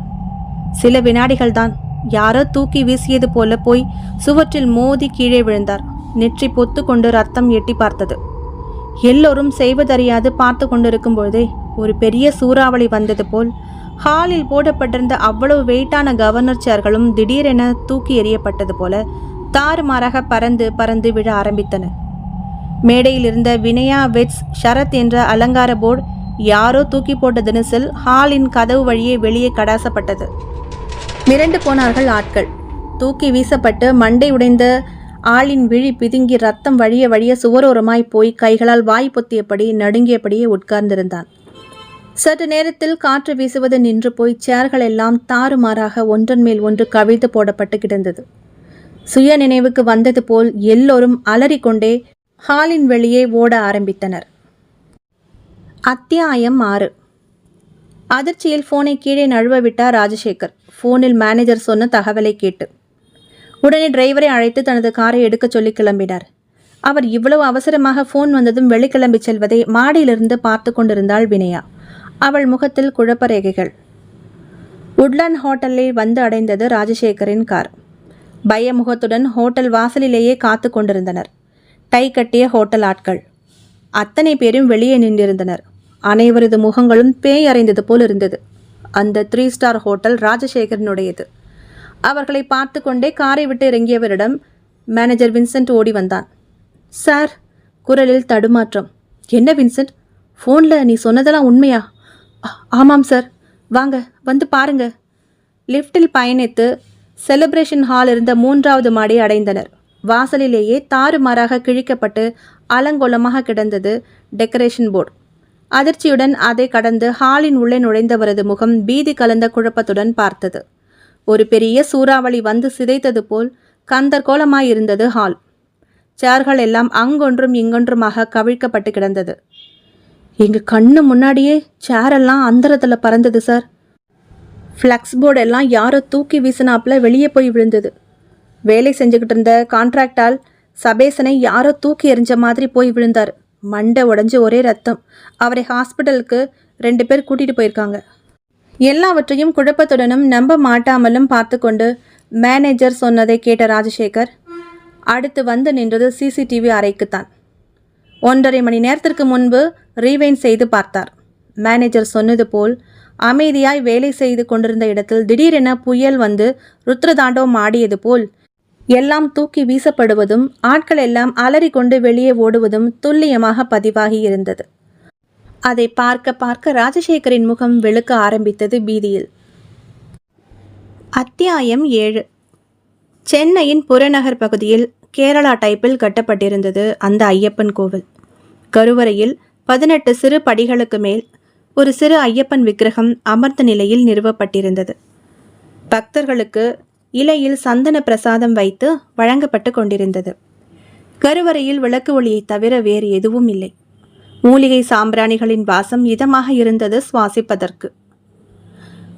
சில வினாடிகள்தான். யாரோ தூக்கி வீசியது போல போய் சுவற்றில் மோதி கீழே விழுந்தார். நெற்றி பொத்து கொண்டு ரத்தம் எட்டி பார்த்தது. எல்லோரும் செய்வதறியாது பார்த்து கொண்டிருக்கும் பொழுதே ஒரு பெரிய சூறாவளி வந்தது போல் ஹாலில் போடப்பட்டிருந்த அவ்வளவு வெயிட்டான கவர்னர் சேர்களும் திடீரென தூக்கி எறியப்பட்டது போல தாறுமாறாக பறந்து பறந்து விழ ஆரம்பித்தன. மேடையில் இருந்த வினயா வெட்ஸ் ஷரத் என்ற அலங்கார போர்டு யாரோ தூக்கி போட்ட தினசில் ஹாலின் கதவு வழியே வெளியே கடாசப்பட்டது. மிரண்டு போனார்கள் ஆட்கள். தூக்கி வீசப்பட்டு மண்டை உடைந்த ஆளின் விழி பிதுங்கி ரத்தம் வழிய வழிய சுவரோரமாய் போய் கைகளால் வாய் பொத்தியபடி நடுங்கியபடியே உட்கார்ந்திருந்தான். சற்று நேரத்தில் காற்று வீசுவது நின்று போய் சேர்கள் எல்லாம் தாறுமாறாக ஒன்றன் மேல் ஒன்று கவிழ்த்து போடப்பட்டு கிடந்தது. சுய நினைவுக்கு வந்தது போல் எல்லோரும் அலறிக்கொண்டே ஹாலின் வெளியே ஓட ஆரம்பித்தனர். அத்தியாயம் 6. அதிர்ச்சியில் ஃபோனை கீழே நழுவ விட்டார் ராஜசேகர். ஃபோனில் மேனேஜர் சொன்ன தகவலை கேட்டு உடனே டிரைவரை அழைத்து தனது காரை எடுக்க சொல்லி கிளம்பினார். அவர் இவ்வளவு அவசரமாக ஃபோன் வந்ததும் வெளிக்கிளம்பி செல்வதை மாடியிலிருந்து பார்த்து கொண்டிருந்தாள் வினயா. அவள் முகத்தில் குழப்ப ரேகைகள். உட்லண்ட் ஹோட்டலில் வந்து அடைந்தது ராஜசேகரின் கார். பயமுகத்துடன் ஹோட்டல் வாசலிலேயே காத்து கொண்டிருந்தனர் டை கட்டிய ஹோட்டல் ஆட்கள். அத்தனை பேரும் வெளியே நின்றிருந்தனர். அனைவரது முகங்களும் பேய் அறைந்தது போல் இருந்தது. அந்த 3 ஸ்டார் ஹோட்டல் ராஜசேகரனுடையது. அவர்களை பார்த்து கொண்டே காரை விட்டு இறங்கியவரிடம் மேனேஜர் வின்சென்ட் ஓடி வந்தான். சார், குரலில் தடுமாற்றம். என்ன வின்சென்ட், ஃபோனில் நீ சொன்னதெல்லாம் உண்மையா? ஆமாம் சார், வாங்க வந்து பாருங்க. லிஃப்டில் பயணித்து செலிப்ரேஷன் ஹால் இருந்த 3வது மாடி அடைந்தனர். வாசலிலேயே தாறுமாறாக கிழிக்கப்பட்டு அலங்கோலமாக கிடந்தது டெக்கரேஷன் போர்டு. அதிர்ச்சியுடன் அதை கடந்து ஹாலின் உள்ளே நுழைந்தவரது முகம் பீதி கலந்த குழப்பத்துடன் பார்த்தது. ஒரு பெரிய சூறாவளி வந்து சிதைத்தது போல் கந்தர்கோலமாயிருந்தது ஹால். சேர்கள் எல்லாம் அங்கொன்றும் இங்கொன்றுமாக கவிழ்க்கப்பட்டு கிடந்தது. எங்கள் கண்ணு முன்னாடியே சேரெல்லாம் அந்தரத்தில் பறந்தது சார். ஃப்ளக்ஸ் போர்டெல்லாம் யாரோ தூக்கி வீசினாப்பில் வெளியே போய் விழுந்தது. வேலை செஞ்சுக்கிட்டு இருந்த கான்ட்ராக்டால் சபேசனை யாரோ தூக்கி எறிஞ்ச மாதிரி போய் விழுந்தார். மண்டை உடஞ்சி ஒரே ரத்தம். அவரை ஹாஸ்பிட்டலுக்கு 2 பேர் கூட்டிகிட்டு போயிருக்காங்க. எல்லாவற்றையும் குழப்பத்துடனும் நம்ப மாட்டாமலும் பார்த்து கொண்டு மேனேஜர் சொன்னதை கேட்ட ராஜசேகர் அடுத்து வந்து நின்றது சிசிடிவி அறைக்குத்தான். 1.5 மணி நேரத்திற்கு முன்பு ரீவைண்ட் செய்து பார்த்தார். மேனேஜர் சொன்னது போல் அமைதியாய் வேலை செய்து கொண்டிருந்த இடத்தில் திடீரென புயல் வந்து ருத்ரதாண்டவம் ஆடியது போல் எல்லாம் தூக்கி வீசப்படுவதும் ஆட்கள் எல்லாம் அலறி கொண்டு வெளியே ஓடுவதும் துல்லியமாக பதிவாகி இருந்தது. அதை பார்க்க பார்க்க ராஜசேகரின் முகம் வெளுக்க ஆரம்பித்தது பீதியில். அத்தியாயம் 7. சென்னையின் புறநகர் பகுதியில் கேரளா டைப்பில் கட்டப்பட்டிருந்தது அந்த ஐயப்பன் கோவில். கருவறையில் 18 சிறு படிகளுக்கு மேல் ஒரு சிறு ஐயப்பன் விக்கிரகம் அமர்ந்த நிலையில் நிறுவப்பட்டிருந்தது. பக்தர்களுக்கு இலையில் சந்தன பிரசாதம் வைத்து வழங்கப்பட்டு கொண்டிருந்தது. கருவறையில் விளக்கு ஒளியை தவிர வேறு எதுவும் இல்லை. மூலிகை சாம்பிராணிகளின் வாசம் இதமாக இருந்தது சுவாசிப்பதற்கு.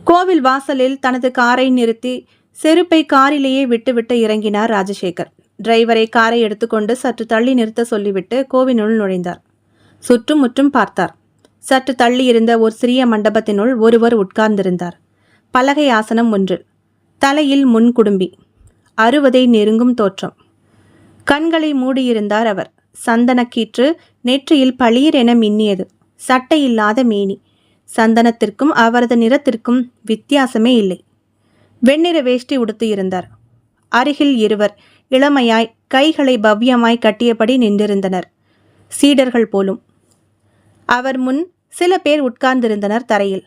கோவில் வாசலில் தனது காரை நிறுத்தி செருப்பை காரிலேயே விட்டுவிட்டு இறங்கினார் ராஜசேகர். டிரைவரை காரை எடுத்துக்கொண்டு சற்று தள்ளி நிறுத்த சொல்லிவிட்டு கோவிலுள் நுழைந்தார். சுற்றும் முற்றும் பார்த்தார். சற்று தள்ளி இருந்த ஒரு சிறிய மண்டபத்தினுள் ஒருவர் உட்கார்ந்திருந்தார். பலகை ஆசனம் ஒன்றில், தலையில் முன்குடும்பி, 60 நெருங்கும் தோற்றம். கண்களை மூடியிருந்தார் அவர். சந்தனக்கீற்று நெற்றியில் பளீர் என மின்னியது. சட்டையில்லாத மேனி. சந்தனத்திற்கும் அவரது நிறத்திற்கும் வித்தியாசமே இல்லை. வெண்ணிற வேஷ்டி உடுத்து இருந்தார். அருகில் இருவர் இளமையாய் கைகளை பவ்யமாய் கட்டியபடி நின்றிருந்தனர். சீடர்கள் போலும். அவர் முன் சில பேர் உட்கார்ந்திருந்தனர் தரையில்.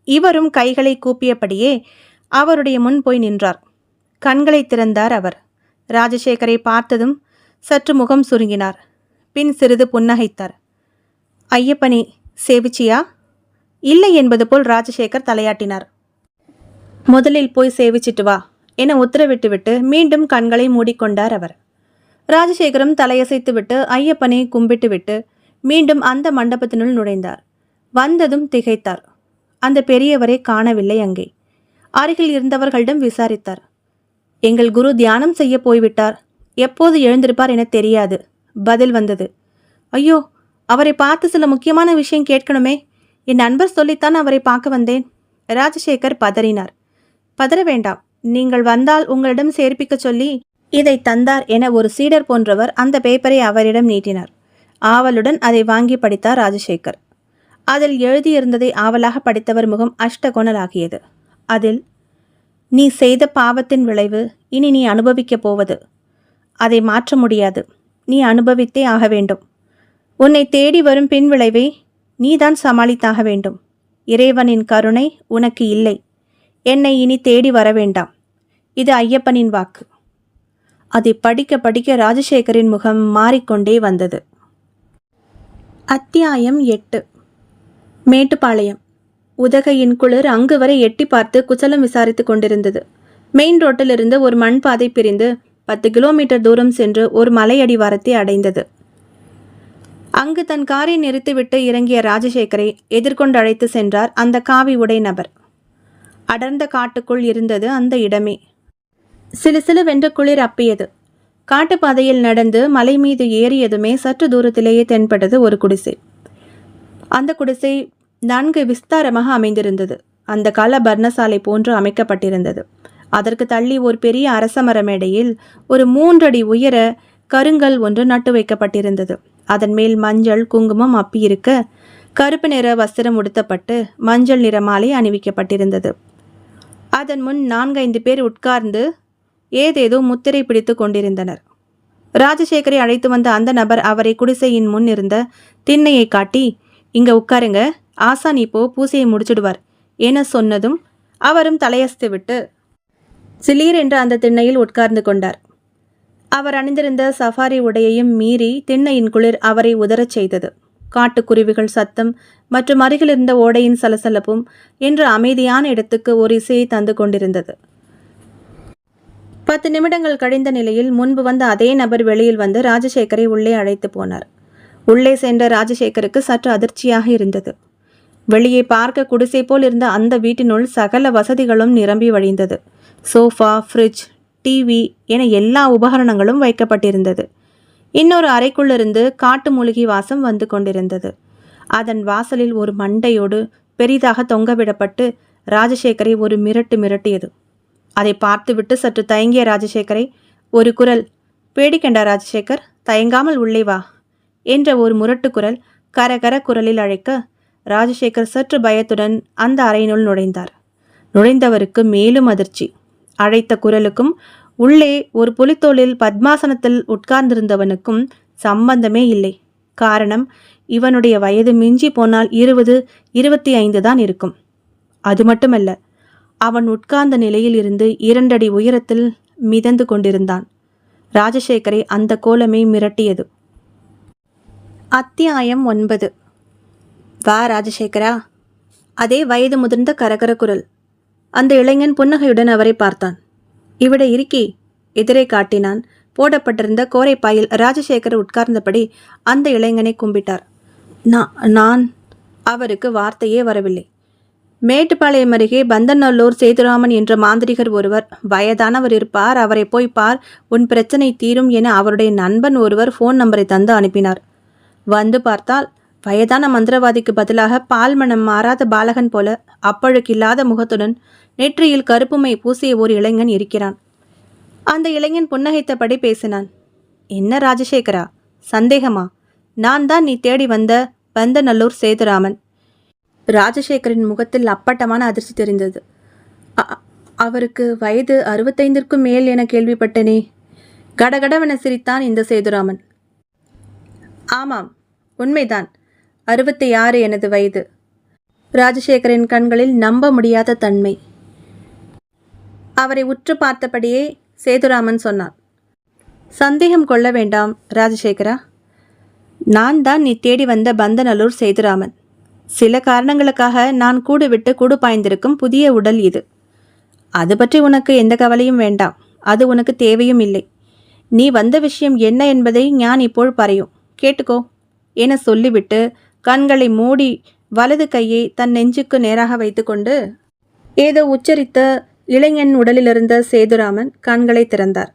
இவரும் கைகளை கூப்பியபடியே அவருடைய முன் போய் நின்றார். கண்களை திறந்தார் அவர். ராஜசேகரை பார்த்ததும் சற்று முகம் சுருங்கினார். பின் சிறிது புன்னகைத்தார். ஐயப்பனே, சேவிச்சியா? இல்லை என்பது போல் ராஜசேகர் தலையாட்டினார். முதலில் போய் சேவிச்சிட்டு வா என உத்தரவிட்டுவிட்டு மீண்டும் கண்களை மூடிக்கொண்டார் அவர். ராஜசேகரும் தலையசைத்துவிட்டு ஐயப்பனை கும்பிட்டுவிட்டு மீண்டும் அந்த மண்டபத்தினுள் நுழைந்தார். வந்ததும் திகைத்தார். அந்த பெரியவரை காணவில்லை அங்கே. அருகில் இருந்தவர்களிடம் விசாரித்தார். எங்கள் குரு தியானம் செய்ய போய்விட்டார். எப்போது எழுந்திருப்பார் என தெரியாது. பதில் வந்தது. ஐயோ, அவரை பார்த்து சில முக்கியமான விஷயம் கேட்கணுமே. என் நண்பர் சொல்லித்தான் அவரை பார்க்க வந்தேன். ராஜசேகர் பதறினார். பதற வேண்டாம். நீங்கள் வந்தால் உங்களிடம் சேர்ப்பிக்க சொல்லி இதை தந்தார் என ஒரு சீடர் போன்றவர் அந்த பேப்பரை அவரிடம் நீட்டினார். ஆவலுடன் அதை வாங்கி படித்தார் ராஜசேகர். அதில் எழுதியிருந்ததை ஆவலாக படித்தவர் முகம் அஷ்டகோணலாகியது. அதில், நீ செய்த பாவத்தின் விளைவு இனி நீ அனுபவிக்கப் போவது. அதை மாற்ற முடியாது. நீ அனுபவித்தே ஆக வேண்டும். உன்னை தேடி வரும் பின் விளைவை நீதான் சமாளித்தாக வேண்டும். இறைவனின் கருணை உனக்கு இல்லை. என்னை இனி தேடி வர வேண்டாம். இது ஐயப்பனின் வாக்கு. அதை படிக்க படிக்க ராஜசேகரின் முகம் மாறிக்கொண்டே வந்தது. அத்தியாயம் 8. மேட்டுப்பாளையம். உதகையின் குளிர் அங்கு வரை எட்டி பார்த்து குசலம் விசாரித்து கொண்டிருந்தது. மெயின் ரோட்டிலிருந்து ஒரு மண் பாதை பிரிந்து 10 கிலோமீட்டர் தூரம் சென்று ஒரு மலையடிவாரத்தை அடைந்தது. அங்கு தன் காரை நிறுத்திவிட்டு இறங்கிய ராஜசேகரை எதிர்கொண்டு அழைத்து சென்றார் அந்த காவி உடை நபர். அடர்ந்த காட்டுக்குள் இருந்தது அந்த இடமே. சிலு சிலுவென்று குளிர் அப்பியது. காட்டுப்பாதையில் நடந்து மலை மீது ஏறியதுமே சற்று தூரத்திலேயே தென்பட்டது ஒரு குடிசை. அந்த குடிசை நன்கு விஸ்தாரமாக அமைந்திருந்தது. அந்த கால பர்ணசாலை போன்று அமைக்கப்பட்டிருந்தது. அதற்கு தள்ளி ஒரு பெரிய அரசமர மேடையில் ஒரு 3 அடி உயர கருங்கல் ஒன்று நட்டு வைக்கப்பட்டிருந்தது. அதன் மேல் மஞ்சள் குங்குமம் அப்பி இருக்க கருப்பு நிற வஸ்திரம் உடுத்தப்பட்டு மஞ்சள் நிற மாலை அணிவிக்கப்பட்டிருந்தது. அதன் முன் 4-5 பேர் உட்கார்ந்து ஏதேதோ முத்திரை பிடித்து கொண்டிருந்தனர். ராஜசேகரை அழைத்து வந்த அந்த நபர் அவரை குடிசையின் முன் இருந்த திண்ணையை காட்டி, இங்க உட்காருங்க, ஆசான் இப்போ பூசையை முடிச்சிடுவார் என சொன்னதும் அவரும் தலையசைத்து விட்டு சிலீர் என்ற அந்த திண்ணையில் உட்கார்ந்து கொண்டார். அவர் அணிந்திருந்த சஃபாரி உடையையும் மீறி திண்ணையின் குளிர் அவரை உதறச் செய்தது. காட்டுக்குருவிகள் சத்தம் மற்றும் அருகிலிருந்த ஓடையின் சலசலப்பும் என்ற அமைதியான இடத்துக்கு ஒரு இசையை தந்து கொண்டிருந்தது. 10 நிமிடங்கள் கழிந்த நிலையில் முன்பு வந்த அதே நபர் வெளியில் வந்து ராஜசேகரை உள்ளே அழைத்து போனார். உள்ளே சென்ற ராஜசேகருக்கு சற்று அதிர்ச்சியாக இருந்தது. வெளியே பார்க்க குடிசை போல் இருந்த அந்த வீட்டினுள் சகல வசதிகளும் நிரம்பி வழிந்தது. சோஃபா, ஃப்ரிட்ஜ், டிவி என எல்லா உபகரணங்களும் வைக்கப்பட்டிருந்தது. இன்னொரு அறைக்குள்ளிருந்து காட்டு மூலிகை வாசம் வந்து கொண்டிருந்தது. அதன் வாசலில் ஒரு மண்டையோடு பெரிதாக தொங்கவிடப்பட்டு ராஜசேகரை ஒரு மிரட்டியது. அதை பார்த்துவிட்டு சற்று தயங்கிய ராஜசேகரை ஒரு குரல், பேடிக்கண்டா ராஜசேகர், தயங்காமல் உள்ளே வா என்ற ஒரு முரட்டு குரல் கரகர குரலில் அழைக்க ராஜசேகர் சற்று பயத்துடன் அந்த அறையினுள் நுழைந்தார். நுழைந்தவருக்கு மேலும் அதிர்ச்சி. அழைத்த குரலுக்கும் உள்ளே ஒரு புலித்தோலில் பத்மாசனத்தில் உட்கார்ந்திருந்தவனுக்கும் சம்பந்தமே இல்லை. காரணம், இவனுடைய வயது மிஞ்சி போனால் 20-25 தான் இருக்கும். அது மட்டுமல்ல, அவன் உட்கார்ந்த நிலையில் இருந்து 2 அடி உயரத்தில் மிதந்து கொண்டிருந்தான். ராஜசேகரை அந்த கோலமே மிரட்டியது. அத்தியாயம் 9. வா ராஜசேகரா. அதே வயது முதிர்ந்த கரகர குரல். அந்த இளைஞன் புன்னகையுடன் அவரை பார்த்தான். இவிட இருக்கி எதிரே காட்டினான். போடப்பட்டிருந்த கோரைப்பாயில் ராஜசேகர் உட்கார்ந்தபடி அந்த இளைஞனை கும்பிட்டார். நான் அவருக்கு வார்த்தையே வரவில்லை. மேட்டுப்பாளையம் அருகே பந்தநல்லூர் சேதுராமன் என்ற மாந்திரிகர் ஒருவர், வயதானவர் இருப்பார், அவரை போய் பார், உன் பிரச்சனை தீரும் என அவருடைய நண்பன் ஒருவர் ஃபோன் நம்பரை தந்து அனுப்பினார். வந்து பார்த்தால் வயதான மந்திரவாதிக்கு பதிலாக பால்மணம் மாறாத பாலகன் போல அப்பழுக்கில்லாத முகத்துடன் நெற்றியில் கருப்புமை பூசிய ஒரு இளைஞன் இருக்கிறான். அந்த இளைஞன் புன்னகைத்தபடி பேசினான். என்ன ராஜசேகரா, சந்தேகமா? நான் தான் நீ தேடி வந்த பந்தநல்லூர் சேதுராமன். ராஜசேகரின் முகத்தில் அப்பட்டமான அதிர்ச்சி தெரிந்தது. அவருக்கு வயது 65க்கும் மேல் என கேள்விப்பட்டனே. கடகடவென சிரித்தான் இந்த சேதுராமன். ஆமாம், உண்மைதான், 66 எனது வயது. ராஜசேகரின் கண்களில் நம்ப முடியாத தன்மை. அவரை உற்று பார்த்தபடியே சேதுராமன் சொன்னான். சந்தேகம் கொள்ள வேண்டாம் ராஜசேகரா, நான் தான் நீ தேடி வந்த பந்தநல்லூர் சேதுராமன். சில காரணங்களுக்காக நான் கூடு விட்டு கூடு பாய்ந்திருக்கும் புதிய உடல் இது. அது பற்றி உனக்கு எந்த கவலையும் வேண்டாம், அது உனக்கு தேவையும் இல்லை. நீ வந்த விஷயம் என்ன என்பதை ஞான் இப்போது பறையும், கேட்டுக்கோ என சொல்லிவிட்டு கண்களை மூடி வலது கையை தன் நெஞ்சுக்கு நேராக வைத்துக்கொண்டு ஏதோ உச்சரித்த இளைஞன் உடலிலிருந்த சேதுராமன் கண்களை திறந்தார்.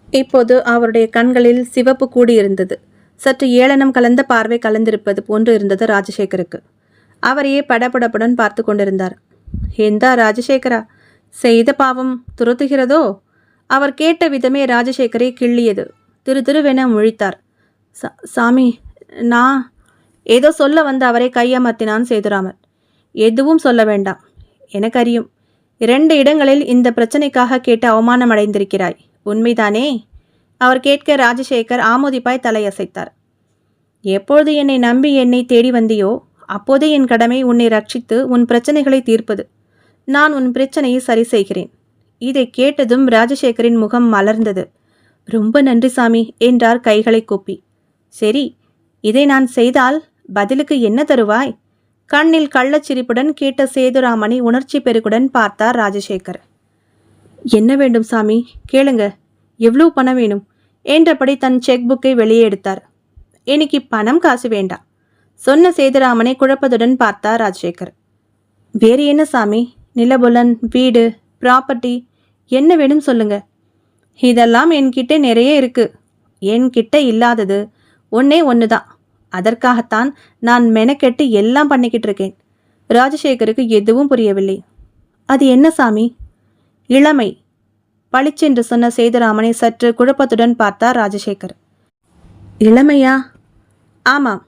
இப்போது அவருடைய கண்களில் சிவப்பு கூடியிருந்தது. சற்று ஏளனம் கலந்த பார்வை கலந்திருப்பது போன்று இருந்தது ராஜசேகருக்கு. அவரையே படபடப்புடன் பார்த்து கொண்டிருந்தார். எந்தா ராஜசேகரா, செய்த பாவம் துரத்துகிறதோ? அவர் கேட்ட விதமே ராஜசேகரை கிள்ளியது. திருவென முழித்தார். சாமி, நான் ஏதோ சொல்ல வந்த அவரை கையமர்த்தினான் சேதுராமன். எதுவும் சொல்ல வேண்டாம், எனக்கு அறியும். 2 இடங்களில் இந்த பிரச்சனைக்காக கேட்டு அவமானம் அடைந்திருக்கிறாய், உண்மைதானே? அவர் கேட்க ராஜசேகர் ஆமோதிப்பாய் தலையசைத்தார். எப்பொழுது என்னை நம்பி என்னை தேடி வந்தியோ அப்போதே என் கடமை உன்னை ரட்சித்து உன் பிரச்சனைகளை தீர்ப்பது. நான் உன் பிரச்சனையை சரி செய்கிறேன். இதை கேட்டதும் ராஜசேகரின் முகம் மலர்ந்தது. ரொம்ப நன்றி சாமி என்றார் கைகளை கூப்பி. சரி, இதை நான் செய்தால் பதிலுக்கு என்ன தருவாய்? கண்ணில் கள்ளச்சிரிப்புடன் கேட்ட சேதுராமனை உணர்ச்சி பெருக்குடன் பார்த்தார் ராஜசேகர். என்ன வேண்டும் சாமி, கேளுங்க, எவ்வளவு பணம் வேணும் என்றபடி தன் செக் புக்கை வெளியே எடுத்தார். எனக்கு பணம் காசு வேண்டாம் சொன்ன சேதுராமனை குழப்பத்துடன் பார்த்தார் ராஜசேகர். வேறு என்ன சாமி? நிலபுலன், வீடு, ப்ராப்பர்ட்டி என்ன வேணும் சொல்லுங்க. இதெல்லாம் என்கிட்ட நிறைய இருக்கு. என்கிட்ட இல்லாதது ஒன்னே ஒன்று தான். அதற்காகத்தான் நான் மெனக்கெட்டு எல்லாம் பண்ணிக்கிட்டு இருக்கேன். ராஜசேகருக்கு எதுவும் புரியவில்லை. அது என்ன சாமி? இளமை, பளிச்சென்று சொன்ன சேதுராமனை சற்று குழப்பத்துடன் பார்த்தார் ராஜசேகர். இளமையா? ஆமாம்,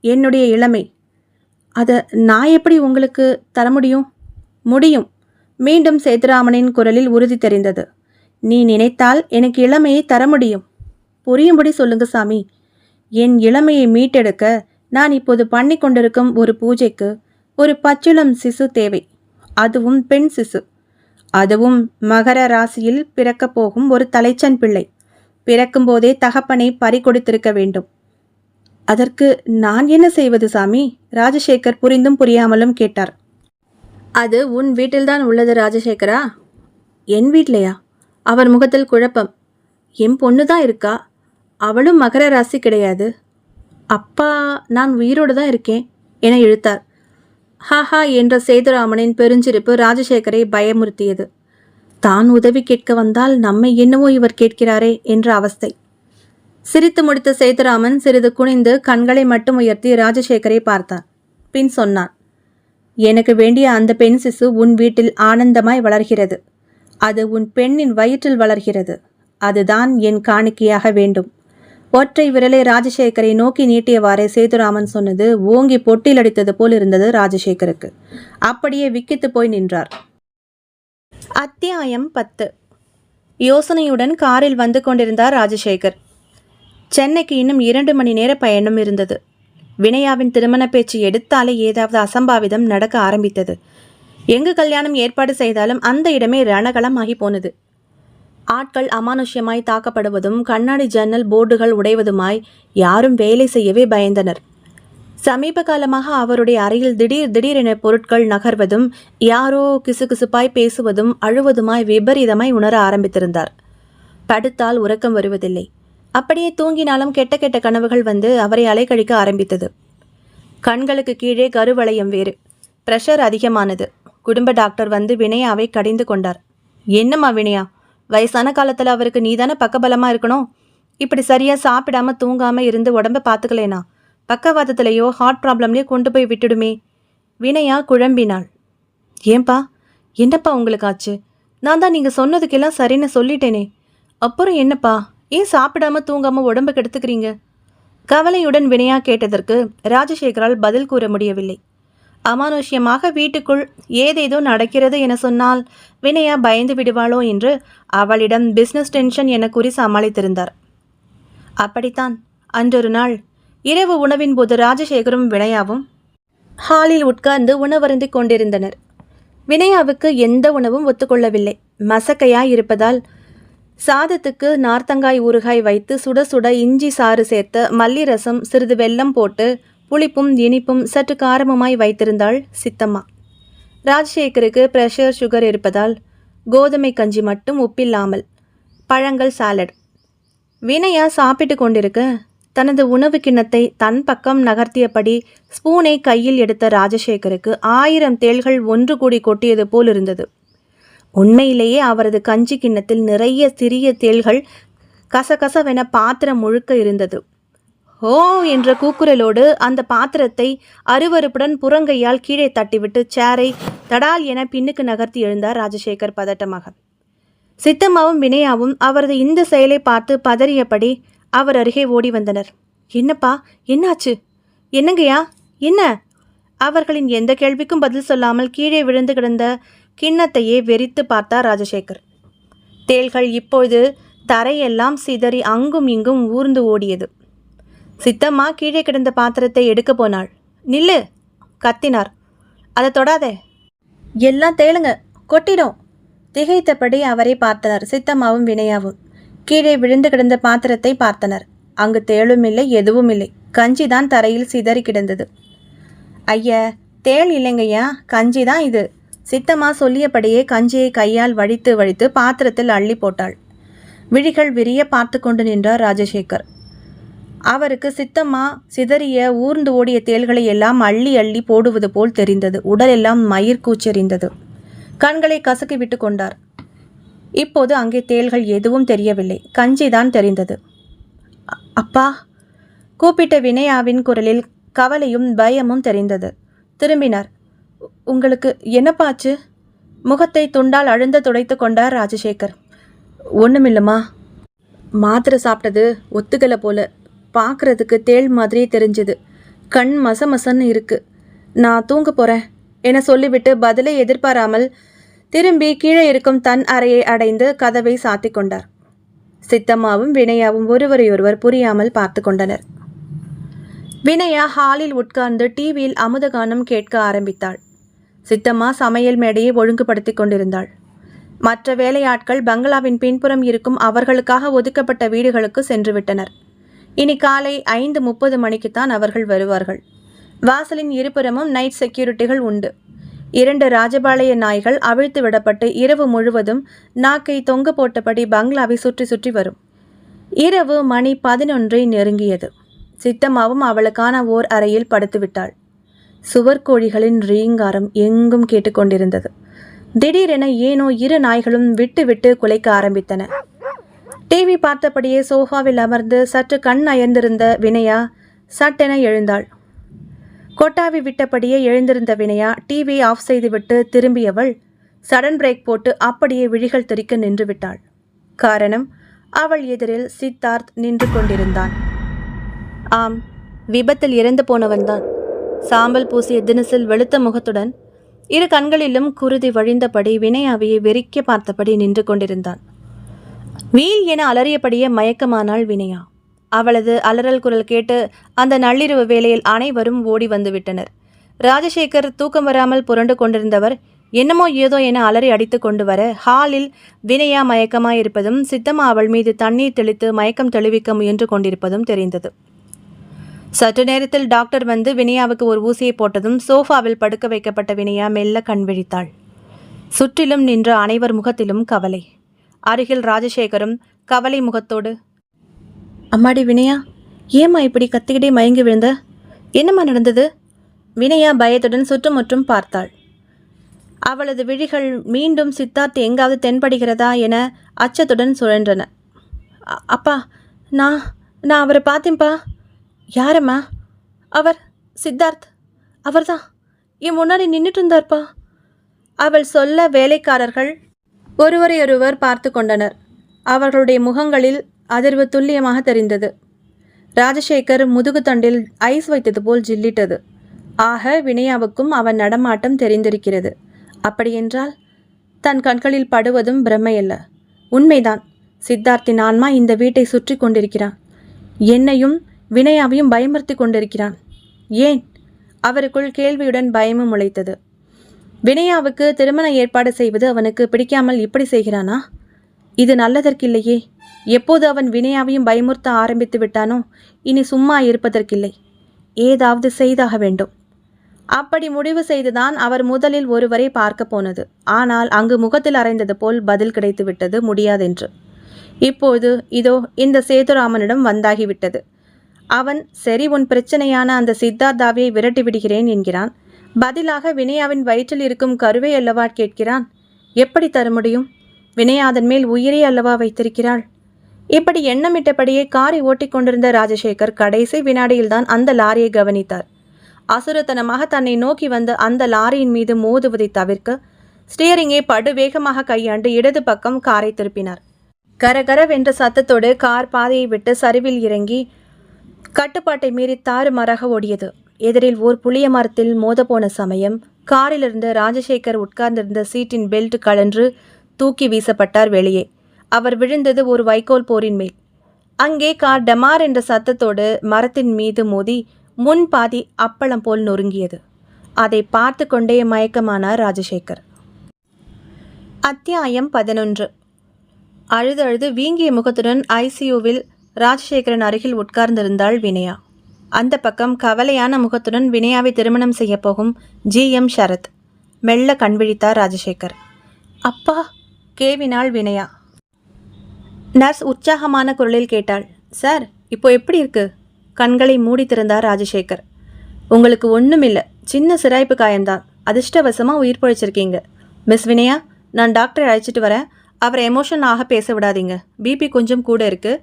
என்னுடைய இளமை. அதை நான் எப்படி உங்களுக்கு தர முடியும்? முடியும். மீண்டும் சேதுராமனின் குரலில் உறுதி தெரிந்தது. நீ நினைத்தால் எனக்கு இளமையை தர முடியும். புரியும்படி சொல்லுங்க சாமி. என் இளமையை மீட்டெடுக்க நான் இப்போது பண்ணி கொண்டிருக்கும் ஒரு பூஜைக்கு ஒரு பச்சிளம் சிசு தேவை. அதுவும் பெண் சிசு. அதுவும் மகர ராசியில் பிறக்கப் போகும் ஒரு தலைச்சன் பிள்ளை. பிறக்கும்போதே தகப்பனை பறிகொடுத்திருக்க வேண்டும். அதற்கு நான் என்ன செய்வது சாமி? ராஜசேகர் புரிந்தும் புரியாமலும் கேட்டார். அது உன் வீட்டில்தான் உள்ளது ராஜசேகரா. என் வீட்லையா? அவர் முகத்தில் குழப்பம். என் பொண்ணு தான் இருக்கா. அவளும் மகர ராசி கிடையாது. அப்பா, நான் உயிரோடு தான் இருக்கேன் என இழுத்தார். ஹாஹா என்ற சேதுராமனின் பெருஞ்சிரிப்பு ராஜசேகரை பயமுறுத்தியது. தான் உதவி கேட்க வந்தால் நம்மை என்னவோ இவர் கேட்கிறாரே என்ற அவஸ்தை. சிரித்து முடித்த சேதுராமன் சிறிது குனிந்து கண்களை மட்டும் உயர்த்தி ராஜசேகரை பார்த்தார். பின் சொன்னான், எனக்கு வேண்டிய அந்த பெண் சிசு உன் வீட்டில் ஆனந்தமாய் வளர்கிறது. அது உன் பெண்ணின் வயிற்றில் வளர்கிறது. அதுதான் என் காணிக்கையாக வேண்டும். ஒற்றை விரலை ராஜசேகரை நோக்கி நீட்டியவாறே சேதுராமன் சொன்னது ஓங்கி பொட்டில் அடித்தது போல் இருந்தது ராஜசேகருக்கு. அப்படியே விக்கித்து போய் நின்றார். அத்தியாயம் 10. யோசனையுடன் காரில் வந்து கொண்டிருந்தார் ராஜசேகர். சென்னைக்கு இன்னும் 2 மணி நேர பயணம் இருந்தது. வினயாவின் திருமண பேச்சு எடுத்தாலே ஏதாவது அசம்பாவிதம் நடக்க ஆரம்பித்தது. எங்கு கல்யாணம் ஏற்பாடு செய்தாலும் அந்த இடமே ரணகலமாகி போனது. ஆட்கள் அமானுஷ்யமாய் தாக்கப்படுவதும் கண்ணாடி ஜன்னல் போர்டுகள் உடைவதுமாய் யாரும் வேலை செய்யவே பயந்தனர். சமீப காலமாக அவருடைய அறையில் திடீரென பொருட்கள் நகர்வதும் யாரோ கிசுகிசுப்பாய் பேசுவதும் அழுவதுமாய் விபரீதமாய் உணர ஆரம்பித்திருந்தார். படுத்தால் உறக்கம் வருவதில்லை. அப்படியே தூங்கினாலும் கெட்ட கெட்ட கனவுகள் வந்து அவரை அலைக்கழிக்க ஆரம்பித்தது. கண்களுக்கு கீழே கருவளையம் வேறு. பிரஷர் அதிகமானது. குடும்ப டாக்டர் வந்து வினயாவை கடிந்து கொண்டார். என்னம்மா வினயா, வயசான காலத்தில் அவருக்கு நீதானே பக்கபலமாக இருக்கணும். இப்படி சரியாக சாப்பிடாம தூங்காமல் இருந்து உடம்பை பார்த்துக்கலேனா பக்கவாதத்திலேயோ ஹார்ட் ப்ராப்ளம்லேயோ கொண்டு போய் விட்டுடுமே. வினயா குழம்பினாள். ஏன்பா, என்னப்பா உங்களுக்கு ஆச்சு? நான் தான் நீங்கள் சொன்னதுக்கெல்லாம் சரின்னு சொல்லிட்டேனே. அப்புறம் என்னப்பா, ஏன் சாப்பிடாம தூங்காமல் உடம்பு கெடுத்துக்கிறீங்க? கவலையுடன் வினயா கேட்டதற்கு ராஜசேகரால் பதில் கூற முடியவில்லை. அமானுஷ்யமாக வீட்டுக்குள் ஏதேதோ நடக்கிறது என சொன்னால் வினயா பயந்து விடுவாளோ என்று அவளிடம் பிஸ்னஸ் டென்ஷன் என கூறி சமாளித்திருந்தார். அப்படித்தான் அன்றொரு நாள் இரவு உணவின் போது ராஜசேகரும் வினயாவும் ஹாலில் உட்கார்ந்து உணவருந்தி கொண்டிருந்தனர். வினயாவுக்கு எந்த உணவும் ஒத்துக்கொள்ளவில்லை. மசக்கையாய் இருப்பதால் சாதத்துக்கு நார்த்தங்காய் ஊறுகாய் வைத்து சுட சுட இஞ்சி சாறு சேர்த்த மல்லி ரசம், சிறிது வெல்லம் போட்டு புளிப்பும் இனிப்பும் சற்று காரமுமாய் வைத்திருந்தாள் சித்தம்மா. ராஜசேகருக்கு பிரஷர் சுகர் இருப்பதால் கோதுமை கஞ்சி மட்டும் உப்பில்லாமல், பழங்கள் சாலட். வினயா சாப்பிட்டு கொண்டிருக்க தனது உணவு கிண்ணத்தை தன் பக்கம் நகர்த்தியபடி ஸ்பூனை கையில் எடுத்த ராஜசேகருக்கு 1000 தேள்கள் ஒன்று கூடி கொட்டியது போல் இருந்தது. உண்மையிலேயே அவரது கஞ்சி கிண்ணத்தில் நிறைய சிறிய தேள்கள் கசகசவென பாத்திரம் முழுக்க இருந்தது. ஓ என்ற கூக்குரலோடு அந்த பாத்திரத்தை அருவருப்புடன் புறங்கையால் கீழே தட்டிவிட்டு சேரை தடால் என பின்னுக்கு நகர்த்தி எழுந்தார் ராஜசேகர் பதட்டமாக. சித்தம்மாவும் வினயாவும் அவரது இந்த செயலை பார்த்து பதறியபடி அவர் அருகே ஓடி வந்தனர். என்னப்பா, என்னாச்சு? என்னங்கய்யா, என்ன? அவர்களின் எந்த கேள்விக்கும் பதில் சொல்லாமல் கீழே விழுந்து கிடந்த கிண்ணத்தையே வெறித்து பார்த்தார் ராஜசேகர். தேள்கள் இப்பொழுது தரையெல்லாம் சிதறி அங்கும் இங்கும் ஊர்ந்து ஓடியது. சித்தம்மா கீழே கிடந்த பாத்திரத்தை எடுக்க போனாள். நில்லு, கத்தினார். அதை தொடாதே, எல்லாம் தேளுங்க, கொட்டிடும். திகைத்தபடி அவரை பார்த்தனர் சித்தம்மாவும் வினயாவும். கீழே விழுந்து கிடந்த பாத்திரத்தை பார்த்தனர். அங்கு தேளும் இல்லை, எதுவும் இல்லை. கஞ்சி தான் தரையில் சிதறி கிடந்தது. ஐயா, தேள் இல்லைங்கய்யா, கஞ்சி தான் இது. சித்தம்மா சொல்லியபடியே கஞ்சியை கையால் வழித்து வழித்து பாத்திரத்தில் அள்ளி போட்டாள். விழிகள் விரிய பார்த்து கொண்டு நின்றார் ராஜசேகர். அவருக்கு சித்தம்மா சிதறிய ஊர்ந்து ஓடிய தேள்களை எல்லாம் அள்ளி அள்ளி போடுவது போல் தெரிந்தது. உடலெல்லாம் மயிர் கூச்செறிந்தது. கண்களை கசக்கி விட்டு கொண்டார். இப்போது அங்கே தேள்கள் எதுவும் தெரியவில்லை. கஞ்சி தான் தெரிந்தது. அப்பா, கூப்பிட்ட வினயாவின் குரலில் கவலையும் பயமும் தெரிந்தது. திரும்பினார். உங்களுக்கு என்னப்பாச்சு? முகத்தை துண்டால் அழுந்த துடைத்து கொண்டார் ராஜசேகர். ஒன்றுமில்லம்மா, மாத்திரை சாப்பிட்டது ஒத்துக்கலை போல. பார்க்குறதுக்கு தேள் மாதிரியே தெரிஞ்சுது. கண் மசமசன்னு இருக்கு. நான் தூங்க போகிறேன் என சொல்லிவிட்டு பதிலை எதிர்பாராமல் திரும்பி கீழே இருக்கும் தன் அறையை அடைந்து கதவை சாத்தி கொண்டார். சித்தம்மாவும் வினயாவும் ஒருவரையொருவர் புரியாமல் பார்த்து கொண்டனர். வினயா ஹாலில் உட்கார்ந்து டிவியில் அமுதகானம் கேட்க ஆரம்பித்தாள். சித்தம்மா சமையல் மேடையை ஒழுங்குபடுத்தி கொண்டிருந்தாள். மற்ற வேலையாட்கள் பங்களாவின் பின்புறம் இருக்கும் அவர்களுக்காக ஒதுக்கப்பட்ட வீடுகளுக்கு சென்று விட்டனர். இனி காலை 5:30 மணிக்குத்தான் அவர்கள் வருவார்கள். வாசலின் இருபுறமும் நைட் செக்யூரிட்டிகள் உண்டு. 2 ராஜபாளைய நாய்கள் அவிழ்த்து விடப்பட்டு இரவு முழுவதும் நாக்கை தொங்க போட்டபடி பங்களாவை சுற்றி சுற்றி வரும். இரவு மணி 11 நெருங்கியது. சித்தம்மாவும் அவளுக்கான ஓர் அறையில் படுத்துவிட்டாள். சுவர்கோழிகளின் ரீங்காரம் எங்கும் கேட்டுக்கொண்டிருந்தது. திடீரென ஏனோ 2 நாய்களும் விட்டு விட்டு குலைக்க ஆரம்பித்தன. டிவி பார்த்தபடியே சோஃபாவில் அமர்ந்து சற்று கண் அயர்ந்திருந்த வினயா சட்டென எழுந்தாள். கொட்டாவி விட்டபடியே எழுந்திருந்த வினயா டிவி ஆஃப் செய்துவிட்டு திரும்பியவள் சடன் பிரேக் போட்டு அப்படியே விழிகள் தெறிக்க நின்று விட்டாள். காரணம், அவள் எதிரில் சித்தார்த் நின்று கொண்டிருந்தான். ஆம், விபத்தில் இறந்து போனவன்தான். சாம்பல் பூசிய தினசில் வெளுத்த முகத்துடன் 2 கண்களிலும் குருதி வழிந்தபடி வினயாவையை வெறிக்க பார்த்தபடி நின்று கொண்டிருந்தான். வீல் என அலறியபடியே மயக்கமானாள் வினயா. அவளது அலறல் குரல் கேட்டு அந்த நள்ளிரவு வேளையில் அனைவரும் ஓடி வந்து விட்டனர். ராஜசேகர் தூக்கம் வராமல் புரண்டு கொண்டிருந்தவர் என்னமோ ஏதோ என அலறி அடித்து கொண்டு வர ஹாலில் வினயா மயக்கமாயிருப்பதும் சித்தம்மா அவள் மீது தண்ணீர் தெளித்து மயக்கம் தெளிவிக்க முயன்று கொண்டிருப்பதும் தெரிந்தது. சற்று நேரத்தில் டாக்டர் வந்து வினயாவுக்கு ஒரு ஊசியை போட்டதும் சோஃபாவில் படுக்க வைக்கப்பட்ட வினயா மெல்ல கண் விழித்தாள். சுற்றிலும் நின்ற அனைவர் முகத்திலும் கவலை. அருகில் ராஜசேகரும் கவலை முகத்தோடு, அம்மாடி வினயா, ஏம்மா இப்படி கத்திக்கிட்டே மயங்கி விழுந்த? என்னம்மா நடந்தது? வினயா பயத்துடன் சுற்றுமுற்றும் பார்த்தாள். அவளது விழிகள் மீண்டும் சித்தார்த் எங்காவது தென்படுகிறதா என அச்சத்துடன் சுழன்றன. அப்பா, நான் அவரை பார்த்தேன்ப்பா. யாரம்மா? அவர் சித்தார்த். அவர்தான் என் முன்னாடி நின்றுட்டு இருந்தார்ப்பா. அவள் சொல்ல வேலைக்காரர்கள் ஒருவரையொருவர் பார்த்து கொண்டனர். அவர்களுடைய முகங்களில் அதிர்வு துல்லியமாக தெரிந்தது. ராஜசேகர் முதுகுத்தண்டில் ஐஸ் வைத்தது போல் ஜில்லிட்டது. ஆக வினயாவுக்கும் அவன் நடமாட்டம் தெரிந்திருக்கிறது. அப்படியென்றால் தன் கண்களில் படுவதும் பிரமையல்ல, உண்மைதான். சித்தார்த்தின் ஆன்மா இந்த வீட்டை சுற்றி கொண்டிருக்கிறான். என்னையும் வினயாவையும் பயமுறுத்தி கொண்டிருக்கிறான். ஏன்? அவருக்குள் கேள்வியுடன் பயமும் முளைத்தது. வினயாவுக்கு திருமண ஏற்பாடு செய்வது அவனுக்கு பிடிக்காமல் இப்படி செய்கிறானா? இது நல்லதற்கில்லையே. எப்போது அவன் வினயாவையும் பயமுறுத்த ஆரம்பித்து விட்டானோ இனி சும்மா இருப்பதற்கில்லை. ஏதாவது செய்தாக வேண்டும். அப்படி முடிவு செய்துதான் அவர் முதலில் ஒருவரை பார்க்க போனது. ஆனால் அங்கு முகத்தில் அறைந்தது போல் பதில் கிடைத்து விட்டது, முடியாதென்று. இப்போது இதோ இந்த சேதுராமனிடம் வந்தாகிவிட்டது. அவன் சரி, உன் பிரச்சனையான அந்த சித்தார்த்தாவை விரட்டி விடுகிறேன் என்கிறான். பதிலாக வினயாவின் வயிற்றில் இருக்கும் கருவை அல்லவா கேட்கிறான். எப்படி தர முடியும்? வினயா அதன் மேல் உயிரே அல்லவா வைத்திருக்கிறாள். இப்படி எண்ணமிட்டபடியே காரை ஓட்டிக் கொண்டிருந்த ராஜசேகர் கடைசி வினாடியில்தான் அந்த லாரியை கவனித்தார். அசுரத்தனமாக தன்னை நோக்கி வந்த அந்த லாரியின் மீது மோதுவதை தவிர்க்க ஸ்டியரிங்கை படு வேகமாக கையாண்டு இடது பக்கம் காரை திருப்பினார். கரகரவென்ற சத்தத்தோடு கார் பாதையை விட்டு சரிவில் இறங்கி கட்டுப்பாட்டை மீறி தாறுமாறாக ஓடியது. எதிரில் ஓர் புளிய மரத்தில் மோதப்போன சமயம் காரிலிருந்து ராஜசேகர் உட்கார்ந்திருந்த சீட்டின் பெல்ட் கழன்று தூக்கி வீசப்பட்டார் வெளியே. அவர் விழுந்தது ஒரு வைக்கோல் போரின் மேல். அங்கே கார் டமார் என்ற சத்தத்தோடு மரத்தின் மீது மோதி முன் பாதி அப்பளம் போல் நொறுங்கியது. அதை பார்த்து கொண்டே மயக்கமானார் ராஜசேகர். அத்தியாயம் 11. அழுது அழுது வீங்கிய முகத்துடன் ஐசியூவில் ராஜசேகரன் அருகில் உட்கார்ந்திருந்தாள் வினயா. அந்த பக்கம் கவலையான முகத்துடன் வினயாவை திருமணம் செய்ய போகும் GM சரத். மெல்ல கண்விழித்தார் ராஜசேகர். அப்பா, கேவினாள் வினயா. நர்ஸ் உற்சாகமான குரலில் கேட்டாள். சார், இப்போ எப்படி இருக்கு? கண்களை மூடி திறந்தார் ராஜசேகர். உங்களுக்கு ஒன்றுமில்லை, சின்ன சிராய்ப்பு காயம்தான். அதிர்ஷ்டவசமாக உயிர் பொழைச்சிருக்கீங்க. மிஸ் வினயா, நான் டாக்டரை அழைச்சிட்டு வரேன். அவரை எமோஷன் ஆக பேச விடாதீங்க. பிபி கொஞ்சம் கூட இருக்கு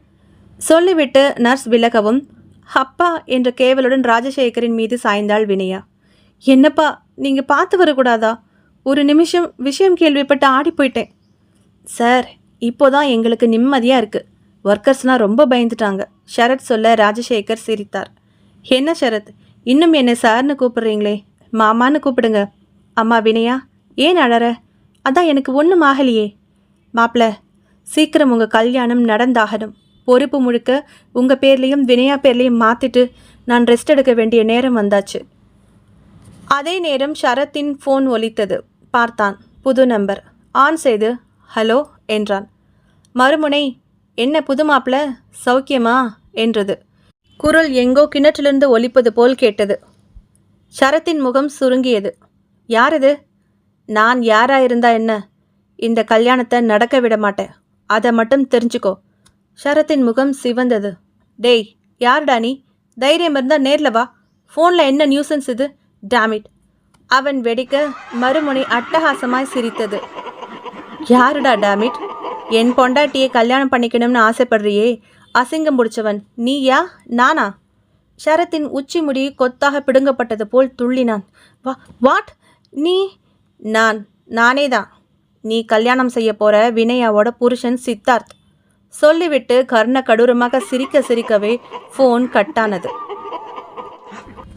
சொல்லிவிட்டு நர்ஸ் விலகவும் அப்பா என்ற கேவலுடன் ராஜசேகரின் மீது சாய்ந்தாள் வினயா. என்னப்பா, நீங்கள் பார்த்து வரக்கூடாதா? ஒரு நிமிஷம் விஷயம் கேள்விப்பட்டு ஆடி போயிட்டேன். சார், இப்போதான் எங்களுக்கு நிம்மதியாக இருக்குது. ஒர்க்கர்ஸ்னால் ரொம்ப பயந்துட்டாங்க. ஷரத் சொல்ல ராஜசேகர் சிரித்தார். என்ன ஷரத், இன்னும் என்னை சார்னு கூப்பிடுறீங்களே? மாமான்னு கூப்பிடுங்க. அம்மா வினயா, ஏன் அழற? அதான் எனக்கு ஒன்றும் ஆகலையே. மாப்பிள்ள, சீக்கிரம் உங்கள் கல்யாணம் நடந்தாகணும். பொறுப்பு முழுக்க உங்கள் பேர்லேயும் வினயா பேர்லேயும் மாற்றிட்டு நான் ரெஸ்ட் எடுக்க வேண்டிய நேரம் வந்தாச்சு. அதே நேரம் ஷரத்தின் ஃபோன் ஒலித்தது. பார்த்தான். புது நம்பர். ஆன் செய்து ஹலோ என்றான். மறுமுனை, என்ன புது மாப்பிள்ள, சௌக்கியமா என்றது. குரல் எங்கோ கிணற்றிலிருந்து ஒலிப்பது போல் கேட்டது. ஷரத்தின் முகம் சுருங்கியது. யார் இது? நான் யாராயிருந்தா என்ன, இந்த கல்யாணத்தை நடக்க விட மாட்டேன், அதை மட்டும் தெரிஞ்சுக்கோ. ஷரத்தின் முகம் சிவந்தது. டேய், யார்டா நீ? தைரியம் இருந்தால் நேரில் வா. ஃபோனில் என்ன நியூசன்ஸ் இது? டாமிட். அவன் வெடிக்க மறுமுனை அட்டகாசமாய் சிரித்தது. யாருடா டாமிட்? என் பொண்டாட்டியை கல்யாணம் பண்ணிக்கணும்னு ஆசைப்படுறியே, அசிங்கம் முடிச்சவன் நீயா நானா? ஷரத்தின் உச்சி முடி கொத்தாக பிடுங்கப்பட்டது போல் துள்ளினான். வாட்? நீ? நானே தான். நீ கல்யாணம் செய்ய போகிற வினயாவோட புருஷன் சித்தார்த். சொல்லிவிட்டு கர்ண கடூரமாக சிரிக்கவே ஃபோன் கட்டானது.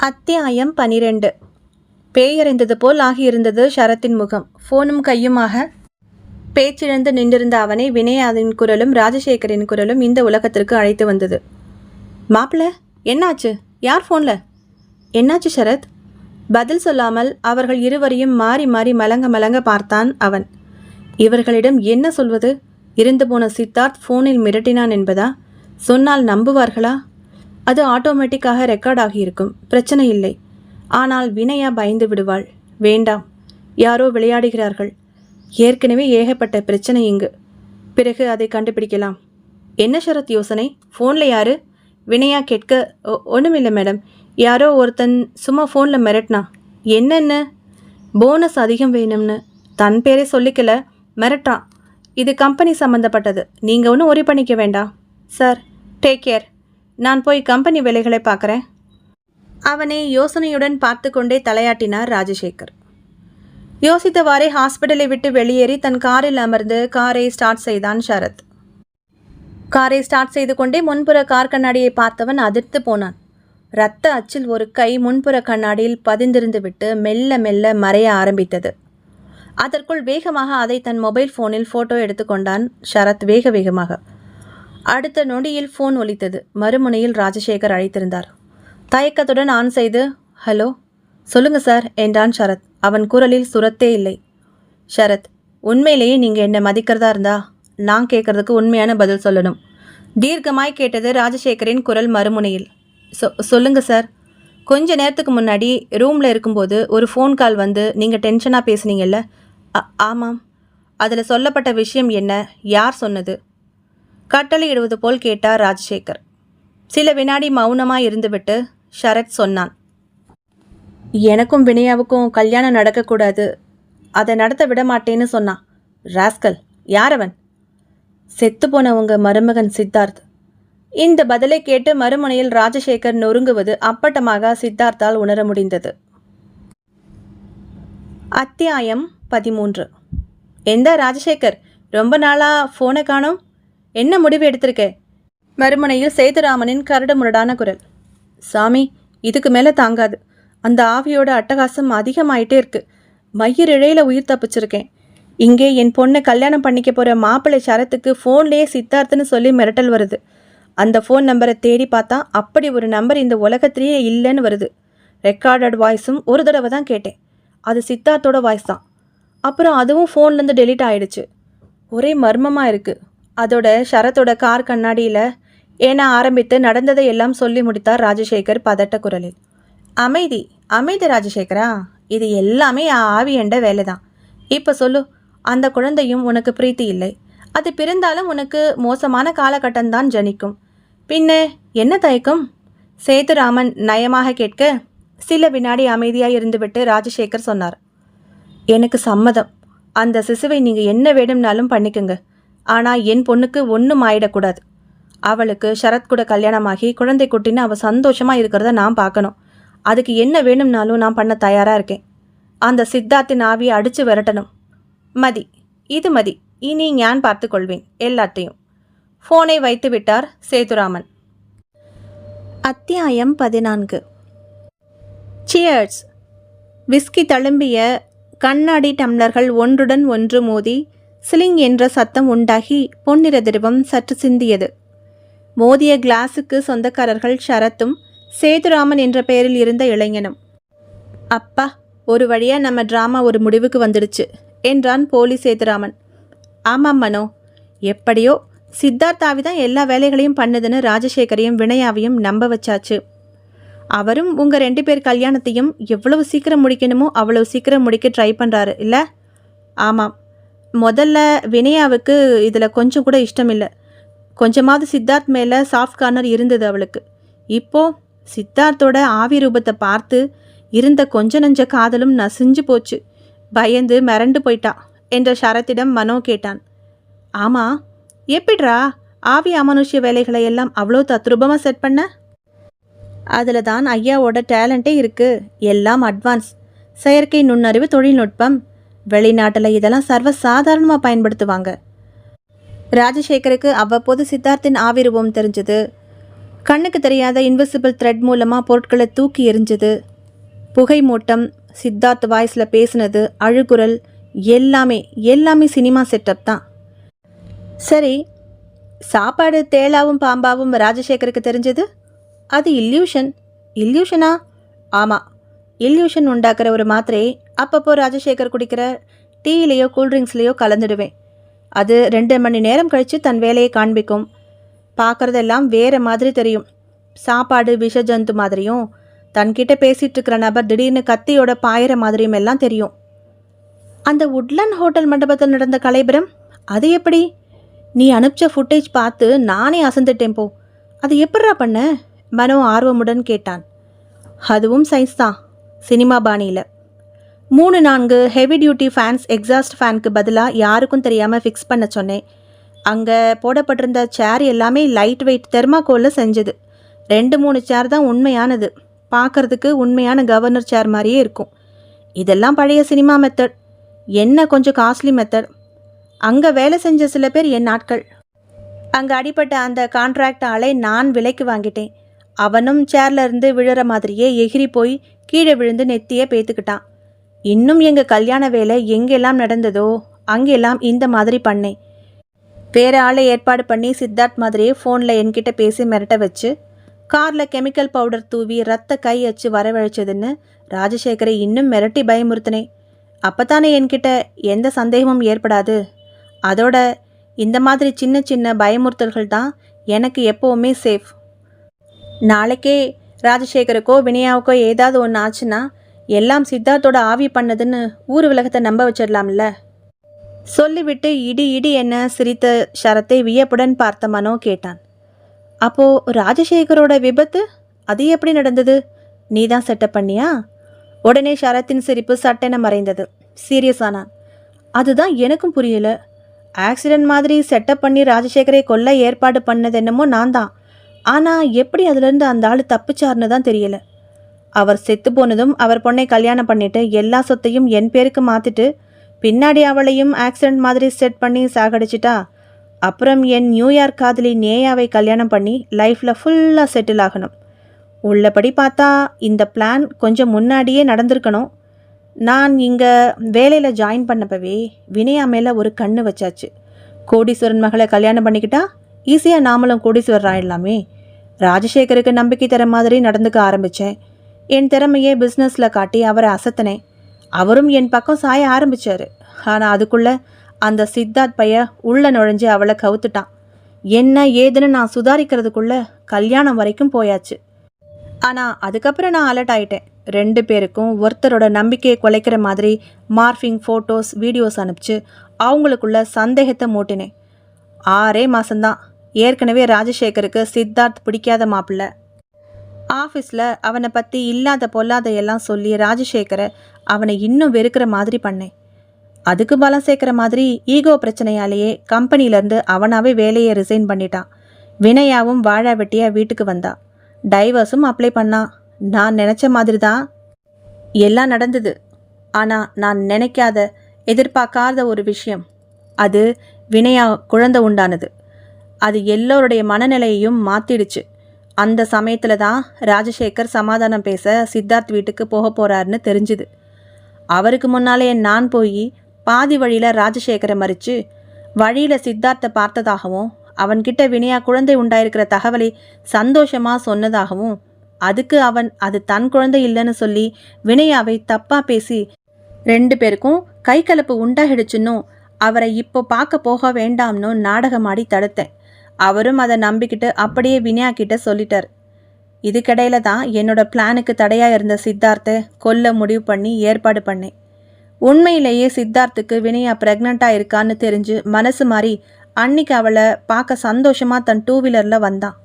அத்தியாயம் 12. பேயறிந்தது போல் ஆகியிருந்தது ஷரத்தின் முகம். ஃபோனும் கையுமாக பேச்சிழந்து நின்றிருந்த அவனை வினயாவின் குரலும் ராஜசேகரின் குரலும் இந்த உலகத்திற்கு அழைத்து வந்தது. மாப்பிள்ள, என்னாச்சு? யார் ஃபோனில்? என்னாச்சு ஷரத்? பதில் சொல்லாமல் அவர்கள் இருவரையும் மாறி மாறி மலங்க பார்த்தான் அவன். இவர்களிடம் என்ன சொல்வது? இருந்து போன சித்தார்த் ஃபோனில் மிரட்டினான் என்பதா? சொன்னால் நம்புவார்களா? அது ஆட்டோமேட்டிக்காக ரெக்கார்ட் ஆகியிருக்கும், பிரச்சனை இல்லை. ஆனால் வினயா பயந்து விடுவாள். வேண்டாம், யாரோ விளையாடுகிறார்கள். ஏற்கனவே ஏகப்பட்ட பிரச்சனை இங்கு. பிறகு அதை கண்டுபிடிக்கலாம். என்ன ஷரத் யோசனை? ஃபோனில் யாரு? வினயா கேட்க, ஒன்றுமில்லை மேடம், யாரோ ஒருத்தன் சும்மா ஃபோனில் மிரட்டினா. என்னென்ன? போனஸ் அதிகம் வேணும்னு. தன் பேரே சொல்லிக்கல, மிரட்டான். இது கம்பெனி சம்மந்தப்பட்டது, நீங்கள் ஒன்றும் ஒரி பண்ணிக்க வேண்டாம். Sir, take care. நான் போய் கம்பெனி வேலைகளை பார்க்குறேன். அவனை யோசனையுடன் பார்த்து கொண்டே தலையாட்டினார் ராஜசேகர். யோசித்தவாறே ஹாஸ்பிட்டலை விட்டு வெளியேறி தன் காரில் அமர்ந்து காரை ஸ்டார்ட் செய்தான் ஷரத். காரை ஸ்டார்ட் செய்து கொண்டே முன்புற கார் கண்ணாடியை பார்த்தவன் அதிர்ந்து போனான். இரத்த அச்சில் ஒரு கை முன்புற கண்ணாடியில் பதிந்திருந்து விட்டு மெல்ல மெல்ல மறைய ஆரம்பித்தது. அதற்குள் வேகமாக அதை தன் மொபைல் ஃபோனில் ஃபோட்டோ எடுத்துக்கொண்டான் ஷரத் வேகமாக. அடுத்த நொடியில் ஃபோன் ஒலித்தது. மறுமுனையில் ராஜசேகர் அழைத்திருந்தார். தயக்கத்துடன் ஆன் செய்து ஹலோ, சொல்லுங்க சார் என்றான் ஷரத். அவன் குரலில் சுரத்தே இல்லை. ஷரத், உண்மையிலேயே நீங்கள் என்னை மதிக்கிறதா இருந்தா நான் கேட்கறதுக்கு உண்மையான பதில் சொல்லணும். தீர்க்கமாய் கேட்டது ராஜசேகரின் குரல் மறுமுனையில். சொல்லுங்க சார். கொஞ்ச நேரத்துக்கு முன்னாடி ரூமில் இருக்கும்போது ஒரு ஃபோன் கால் வந்து நீங்கள் டென்ஷனாக பேசுனீங்கல்ல? ஆமாம். அதில் சொல்லப்பட்ட விஷயம் என்ன? யார் சொன்னது? கட்டளை இடுவது போல் கேட்டார் ராஜசேகர். சில வினாடி மௌனமாக இருந்துவிட்டு ஷரத் சொன்னான். எனக்கும் வினயாவுக்கும் கல்யாணம் நடக்கக்கூடாது, அதை நடத்த விட மாட்டேன்னு சொன்னான். ராஸ்கல். யார் அவன்? செத்துப்போன உங்க மருமகன் சித்தார்த். இந்த பதிலை கேட்டு மறுமுனையில் ராஜசேகர் நொறுங்குவது அப்பட்டமாக சித்தார்த்தால் உணர முடிந்தது. அத்தியாயம் 13. எந்த ராஜசேகர், ரொம்ப நாளாக ஃபோனை காணோம், என்ன முடிவு எடுத்திருக்க? மறுமுனையில் சேதுராமனின் கரடு முரடான குரல். சாமி, இதுக்கு மேலே தாங்காது. அந்த ஆவியோட அட்டகாசம் அதிகமாயிட்டே இருக்கு. மயிரிழையில் உயிர் தப்பிச்சிருக்கேன். இங்கே என் பொண்ணை கல்யாணம் பண்ணிக்க போகிற மாப்பிள்ளை ஷரத்துக்கு ஃபோன்லேயே சித்தார்த்துன்னு சொல்லி மிரட்டல் வருது. அந்த ஃபோன் நம்பரை தேடி பார்த்தா அப்படி ஒரு நம்பர் இந்த உலகத்திலேயே இல்லைன்னு வருது. ரெக்கார்டட் வாய்ஸும் ஒரு தடவை தான் கேட்டேன். அது சித்தார்த்தோட வாய்ஸ் தான். அப்புறம் அதுவும் ஃபோன்லேருந்து டெலீட் ஆகிடுச்சு. ஒரே மர்மமாக இருக்குது. அதோட ஷரத்தோட கார் கண்ணாடியில் ஏன்னா ஆரம்பித்து நடந்ததை எல்லாம் சொல்லி முடித்தார் ராஜசேகர் பதட்ட குரலில். அமைதி அமைதி ராஜசேகரா, இது எல்லாமே ஆவி என்ற வேலை தான். இப்போ சொல்லு, அந்த குழந்தையும் உனக்கு பிரீத்தி இல்லை. அது பிறந்தாலும் உனக்கு மோசமான காலகட்டம்தான் ஜனிக்கும். பின்ன என்ன தயக்கம்? சேதுராமன் நயமாக கேட்க சில வினாடி அமைதியாக இருந்துவிட்டு ராஜசேகர் சொன்னார். எனக்கு சம்மதம். அந்த சிசுவை நீங்கள் என்ன வேணும்னாலும் பண்ணிக்கோங்க. ஆனால் என் பொண்ணுக்கு ஒன்றும் ஆயிடக்கூடாது. அவளுக்கு ஷரத் கூட கல்யாணமாகி குழந்தை குட்டின்னு அவள் சந்தோஷமாக இருக்கிறத நான் பார்க்கணும். அதுக்கு என்ன வேணும்னாலும் நான் பண்ண தயாராக இருக்கேன். அந்த சித்தார்த்தின் ஆவியை அடித்து விரட்டணும். மதி, இது மதி. இனி ஞான் பார்த்து கொள்வேன் எல்லாத்தையும். ஃபோனை வைத்து விட்டார் சேதுராமன். அத்தியாயம் 14. சியர்ஸ். விஸ்கி தழும்பிய கண்ணாடி டம்ளர்கள் ஒன்றுடன் ஒன்று மோதி சிலிங் என்ற சத்தம் உண்டாகி பொன்னிற திரவம் சற்று சிந்தியது. மோதிய கிளாஸுக்கு சொந்தக்காரர்கள் ஷரத்தும் சேதுராமன் என்ற பெயரில் இருந்த இளைஞனும். அப்பா, ஒரு வழியா நம்ம டிராமா ஒரு முடிவுக்கு வந்துடுச்சு என்றான் போலி சேதுராமன். ஆமாம் மனோ, எப்படியோ சித்தார்த்தாவி தான் எல்லா வேலைகளையும் பண்ணுதுன்னு ராஜசேகரையும் வினயாவையும் நம்ப வச்சாச்சு. அவரும் உங்கள் 2 பேர் கல்யாணத்தையும் எவ்வளவு சீக்கிரம் முடிக்கணுமோ அவ்வளவு சீக்கிரம் முடிக்க ட்ரை பண்ணுறாரு இல்லை? ஆமாம். முதல்ல வினயாவுக்கு இதில் கொஞ்சம் கூட இஷ்டம் இல்லை. கொஞ்சமாவது சித்தார்த் மேலே சாஃப்ட் கார்னர் இருந்தது அவளுக்கு. இப்போது சித்தார்த்தோட ஆவி ரூபத்தை பார்த்து இருந்த கொஞ்ச நஞ்ச காதலும் நசிஞ்சு போச்சு. பயந்து மிரண்டு போயிட்டா என்ற ஷரத்திடம் மனோ கேட்டான். ஆமாம், எப்படிரா ஆவி அமானுஷ்ய வேலைகளை எல்லாம் அவ்வளோ தத்ரூபமாக செட் பண்ண? அதில் தான் ஐயாவோட டேலண்ட்டே இருக்குது. எல்லாம் அட்வான்ஸ் செயற்கை நுண்ணறிவு தொழில்நுட்பம். வெளிநாட்டில் இதெல்லாம் சர்வசாதாரணமாக பயன்படுத்துவாங்க. ராஜசேகருக்கு அவ்வப்போது சித்தார்த்தின் ஆவிரூபம் தெரிஞ்சது. கண்ணுக்கு தெரியாத இன்விசிபிள் த்ரெட் மூலமாக பொருட்களை தூக்கி எறிஞ்சது. புகை மூட்டம், சித்தார்த் வாய்ஸில் பேசினது, அழுகுரல் எல்லாமே சினிமா செட்டப் தான். சரி, சாப்பாடு தேளாவும் பாம்பாவும் ராஜசேகருக்கு தெரிஞ்சது? அது இல்யூஷனா? ஆமாம், இல்யூஷன் உண்டாக்குற ஒரு மாத்திரையை அப்பப்போ ராஜசேகர் குடிக்கிற டீயிலையோ கூல்ட்ரிங்க்ஸ்லேயோ கலந்துடுவேன். அது 2 மணி நேரம் கழித்து தன் வேலையை காண்பிக்கும். பார்க்குறதெல்லாம் வேறு மாதிரி தெரியும். சாப்பாடு விஷ ஜந்து மாதிரியும், தன்கிட்ட பேசிகிட்டு இருக்கிற நபர் திடீர்னு கத்தியோட பாயிற மாதிரியும் எல்லாம் தெரியும். அந்த உட்லண்ட் ஹோட்டல் மண்டபத்தில் நடந்த கலைபுரம் அது எப்படி? நீ அனுப்பிச்ச ஃபுட்டேஜ் பார்த்து நானே அசந்துட்டேன் போ. அது எப்படிரா பண்ண? மனோ ஆர்வமுடன் கேட்டான். அதுவும் சயின்ஸ் தான், சினிமா பாணியில். 3-4 ஹெவி டியூட்டி ஃபேன்ஸ் எக்ஸாஸ்ட் ஃபேனுக்கு பதிலாக யாருக்கும் தெரியாமல் ஃபிக்ஸ் பண்ண சொன்னேன். அங்கே போடப்பட்டிருந்த சேர் எல்லாமே லைட் வெயிட் தெர்மாக்கோலில் செஞ்சது. 2-3 சேர் தான் உண்மையானது. பார்க்குறதுக்கு உண்மையான கவர்னர் சேர் மாதிரியே இருக்கும். இதெல்லாம் பழைய சினிமா மெத்தட். என்ன கொஞ்சம் காஸ்ட்லி மெத்தட். அங்கே வேலை செஞ்ச சில பேர் என் ஆட்கள். அங்கே அடிப்பட்ட அந்த கான்ட்ராக்ட் ஆளை நான் விலைக்கு வாங்கிட்டேன். அவனும் சேர்ல இருந்து விழுற மாதிரியே எகிரி போய் கீழே விழுந்து நெத்தியே பேத்துக்கிட்டான். இன்னும் எங்கள் கல்யாண வேலை எங்கெல்லாம் நடந்ததோ அங்கெல்லாம் இந்த மாதிரி பண்ணேன். வேறு ஆளை ஏற்பாடு பண்ணி சித்தார்த் மாதிரியே ஃபோனில் என்கிட்ட பேசி மிரட்ட வச்சு காரில் கெமிக்கல் பவுடர் தூவி ரத்த கை அச்சு வரவழைச்சதுன்னு ராஜசேகரை இன்னும் மிரட்டி பயமுறுத்தினேன். அப்போ தானே என்கிட்ட எந்த சந்தேகமும் ஏற்படாது. அதோட இந்த மாதிரி சின்ன சின்ன பயமுறுத்தல்கள் தான் எனக்கு எப்போவுமே சேஃப். நாளைக்கே ராஜசேகருக்கோ வினயாவுக்கோ ஏதாவது ஒன்று ஆச்சுன்னா எல்லாம் சித்தார்த்தோட ஆவி பண்ணதுன்னு ஊர் உலகத்தை நம்ப வச்சிடலாம்ல. சொல்லிவிட்டு இடி என்ன சிரித்த ஷரத்தை வியப்புடன் பார்த்த மனோ கேட்டான். அப்போது ராஜசேகரோட விபத்து அது எப்படி நடந்தது? நீ தான் செட்டப் பண்ணியா? உடனே ஷரத்தின் சிரிப்பு சட்டென மறைந்தது. சீரியஸானான். அதுதான் எனக்கும் புரியல. ஆக்சிடென்ட் மாதிரி செட்டப் பண்ணி ராஜசேகரை கொல்ல ஏற்பாடு பண்ணது என்னமோ நான் தான். ஆனால் எப்படி அதுலேருந்து அந்த ஆள் தப்பிச்சார்னு தான் தெரியல. அவர் செத்து போனதும் அவர் பொண்ணை கல்யாணம் பண்ணிட்டு எல்லா சொத்தையும் என் பேருக்கு மாற்றிட்டு பின்னாடி அவளையும் ஆக்சிடென்ட் மாதிரி செட் பண்ணி சாகடிச்சிட்டா. அப்புறம் என் நியூயார்க் காதலி நேயாவை கல்யாணம் பண்ணி லைஃப்பில் ஃபுல்லாக செட்டில் ஆகணும். உள்ளபடி பார்த்தா இந்த பிளான் கொஞ்சம் முன்னாடியே நடந்திருக்கணும். நான் இங்கே வேலையில் ஜாயின் பண்ணப்பவே வினயா மேலே ஒரு கண்ணு வச்சாச்சு. கோடீஸ்வரன் மகளை கல்யாணம் பண்ணிக்கிட்டா ஈஸியாக நாமளும் கோடீஸ்வரர் ஆயிடலாமே. ராஜசேகருக்கு நம்பிக்கை தர மாதிரி நடந்துக்க ஆரம்பித்தேன். என் திறமையை பிஸ்னஸில் காட்டி அவரை அசத்தினேன். அவரும் என் பக்கம் சாய ஆரம்பித்தார். ஆனால் அதுக்குள்ளே அந்த சித்தார்த் பைய உள்ள நுழைஞ்சு அவளை கவுத்துட்டான். என்ன ஏதுன்னு நான் சுதாரிக்கிறதுக்குள்ளே கல்யாணம் வரைக்கும் போயாச்சு. ஆனால் அதுக்கப்புறம் நான் அலர்ட் ஆகிட்டேன். 2 பேருக்கும் ஒருத்தரோட நம்பிக்கையை குலைக்கிற மாதிரி மார்ஃபிங் ஃபோட்டோஸ் வீடியோஸ் அனுப்பிச்சு அவங்களுக்குள்ள சந்தேகத்தை மூட்டினேன். 6 மாதம்தான். ஏற்கனவே ராஜசேகருக்கு சித்தார்த் பிடிக்காத மாப்பிள்ளை. ஆஃபீஸில் அவனை பற்றி இல்லாத பொல்லாதையெல்லாம் சொல்லி ராஜசேகரை அவனை இன்னும் வெறுக்கிற மாதிரி பண்ணேன். அதுக்கு பலம் சேர்க்குற மாதிரி ஈகோ பிரச்சனையாலேயே கம்பெனிலேருந்து அவனாவே வேலையை ரிசைன் பண்ணிட்டான். வினயாவும் வாழா வெட்டியாக வீட்டுக்கு வந்தா. டைவர்ஸும் அப்ளை பண்ணான். நான் நினச்ச மாதிரி தான் எல்லாம் நடந்தது. ஆனால் நான் நினைக்காத எதிர்பார்க்காத ஒரு விஷயம், அது வினயா குழந்தை உண்டானது. அது எல்லோருடைய மனநிலையையும் மாற்றிடுச்சு. அந்த சமயத்தில் தான் ராஜசேகர் சமாதானம் பேச சித்தார்த் வீட்டுக்கு போக போகிறாருன்னு தெரிஞ்சுது. அவருக்கு முன்னாலே நான் போய் பாதி வழியில் ராஜசேகரை மறித்து வழியில் சித்தார்த்தை பார்த்ததாகவும் அவன்கிட்ட வினயா குழந்தை உண்டாயிருக்கிற தகவலை சந்தோஷமாக சொன்னதாகவும் அதுக்கு அவன் அது தன் குழந்தை இல்லைன்னு சொல்லி வினயாவை தப்பாக பேசி 2 பேருக்கும் கை கலப்பு உண்டாகிடுச்சுன்னும் அவரை இப்போ பார்க்க போக வேண்டாம்னு நாடகமாடி தடுத்தேன். அவரும் அதை நம்பிக்கிட்டு அப்படியே வினயா கிட்ட சொல்லிட்டார். இதுக்கிடையில தான் என்னோட பிளானுக்கு தடையாக இருந்த சித்தார்த்தை கொல்ல முடிவு பண்ணி ஏற்பாடு பண்ணேன். உண்மையிலேயே சித்தார்த்துக்கு வினயா ப்ரெக்னெண்ட்டாக இருக்கான்னு தெரிஞ்சு மனசு மாறி அன்னைக்கு அவளை பார்க்க சந்தோஷமாக தன் 2 வீலரில் வந்தான்.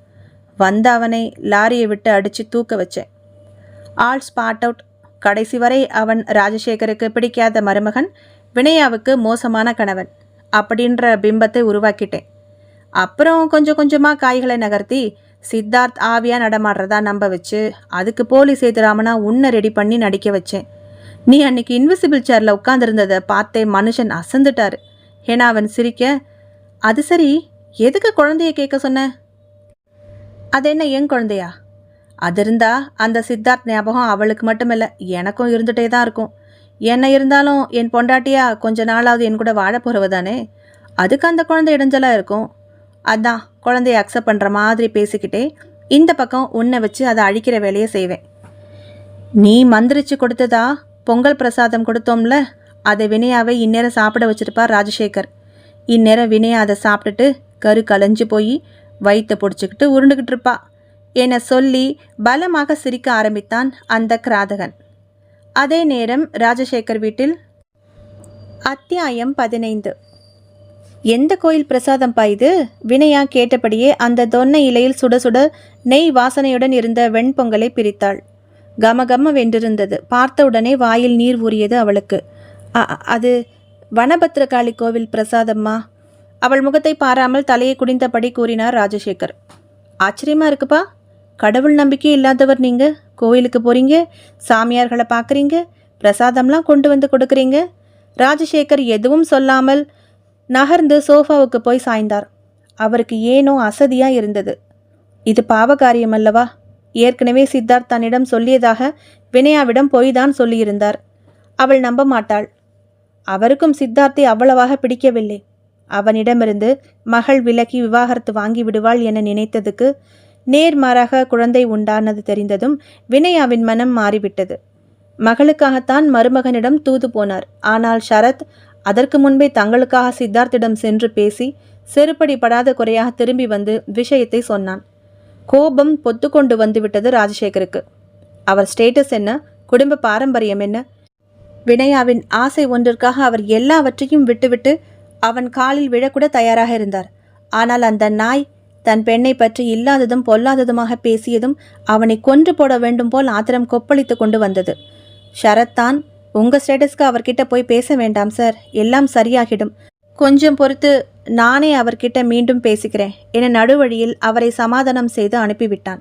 வந்த அவனை லாரியை விட்டு அடித்து தூக்க வச்சேன். All spot out. கடைசி வரை அவன் ராஜசேகருக்கு பிடிக்காத மருமகன், வினயாவுக்கு மோசமான கணவன் அப்படின்ற பிம்பத்தை உருவாக்கிட்டேன். அப்புறம் கொஞ்சம் கொஞ்சமாக காய்களை நகர்த்தி சித்தார்த் ஆவியாக நடமாடுறதா நம்ப வச்சு அதுக்கு போலி சேதுராமனா உன்னை ரெடி பண்ணி நடிக்க வச்சேன். நீ அன்னைக்கு இன்விசிபிள் சேரில் உட்காந்துருந்ததை பார்த்தே மனுஷன் அசந்துட்டார். ஏன்னா அவன் சிரிக்க, அது சரி, எதுக்கு குழந்தைய கேட்க சொன்ன? அது என்ன என் குழந்தையா? அது இருந்தா அந்த சித்தார்த் ஞாபகம் அவளுக்கு மட்டுமில்ல எனக்கும் இருந்துகிட்டே தான் இருக்கும். என்ன இருந்தாலும் என் பொண்டாட்டியா கொஞ்ச நாளாவது என் கூட வாழ போகிறவ தானே. அதுக்கு அந்த குழந்தை இடைஞ்சலாக இருக்கும். அதான் குழந்தைய அக்செப்ட் பண்ணுற மாதிரி பேசிக்கிட்டே இந்த பக்கம் உன்னை வச்சு அதை அழிக்கிற வேலையை செய்வேன். நீ மந்திரிச்சு கொடுத்ததா பொங்கல் பிரசாதம் கொடுத்தோம்ல, அதை வினயாவை இந்நேரம் சாப்பிட வச்சுருப்பார் ராஜசேகர். இந்நேரம் வினயா அதை சாப்பிட்டுட்டு கரு கலைஞ்சு போய் வயிற்றை பிடிச்சிக்கிட்டு உருண்டுக்கிட்டு இருப்பா என சொல்லி பலமாக சிரிக்க ஆரம்பித்தான் அந்த கிராதகன். அதே நேரம் ராஜசேகர் வீட்டில். அத்தியாயம் 15. எந்த கோயில் பிரசாதம் பாயுது? வினயா கேட்டபடியே அந்த தொன்னை இலையில் சுட சுட நெய் வாசனையுடன் இருந்த வெண்பொங்கலை பிரித்தாள். கமகம வென்றிருந்தது. பார்த்தவுடனே வாயில் நீர் ஊறியது அவளுக்கு. அது வனபத்ரகாளி கோவில் பிரசாதம்மா. அவள் முகத்தை பாராமல் தலையை குடிந்தபடி கூறினார் ராஜசேகர். ஆச்சரியமா இருக்குப்பா. கடவுள் நம்பிக்கை இல்லாதவர் நீங்கள் கோயிலுக்கு போகிறீங்க, சாமியார்களை பார்க்குறீங்க, பிரசாதம்லாம் கொண்டு வந்து கொடுக்குறீங்க. ராஜசேகர் எதுவும் சொல்லாமல் நகர்ந்து சோஃபாவுக்கு போய் சாய்ந்தார். அவருக்கு ஏனோ அசதியாக இருந்தது. இது பாவகாரியம் அல்லவா? ஏற்கனவே சித்தார்த் தன்னிடம் சொல்லியதாக வினயாவிடம் போய்தான் சொல்லியிருந்தார். அவள் நம்ப மாட்டாள். அவருக்கும் சித்தார்த்தை அவ்வளவாக பிடிக்கவில்லை. அவனிடமிருந்து மகள் விலக்கி விவாகரத்து வாங்கி விடுவாள் என நினைத்ததுக்கு நேர்மாறாக குழந்தை உண்டானது தெரிந்ததும் வினயாவின் மனம் மாறிவிட்டது. மகளுக்காகத்தான் மருமகனிடம் தூது போனார். ஆனால் ஷரத் அதற்கு முன்பே தங்களுக்காக சித்தார்த்திடம் சென்று பேசி செருப்படி படாத குறையாக திரும்பி வந்து விஷயத்தை சொன்னான். கோபம் பொத்து கொண்டு வந்துவிட்டது ராஜசேகருக்கு. அவர் ஸ்டேட்டஸ் என்ன, குடும்ப பாரம்பரியம் என்ன, வினயாவின் ஆசை ஒன்றிற்காக அவர் எல்லாவற்றையும் விட்டுவிட்டு அவன் காலில் விழக்கூட தயாராக இருந்தார். ஆனால் அந்த நாய் தன் பெண்ணை பற்றி இல்லாததும் பொல்லாததுமாக பேசியதும் அவனை கொன்று போட வேண்டும் போல் ஆத்திரம் கொப்பளித்து கொண்டு வந்தது. ஷரத்தான், உங்கள் ஸ்டேட்டஸ்க்கு அவர்கிட்ட போய் பேச வேண்டாம் சார், எல்லாம் சரியாகிடும், கொஞ்சம் பொறுத்து நானே அவர்கிட்ட மீண்டும் பேசிக்கிறேன் என நடுவழியில் அவரை சமாதானம் செய்து அனுப்பிவிட்டான்.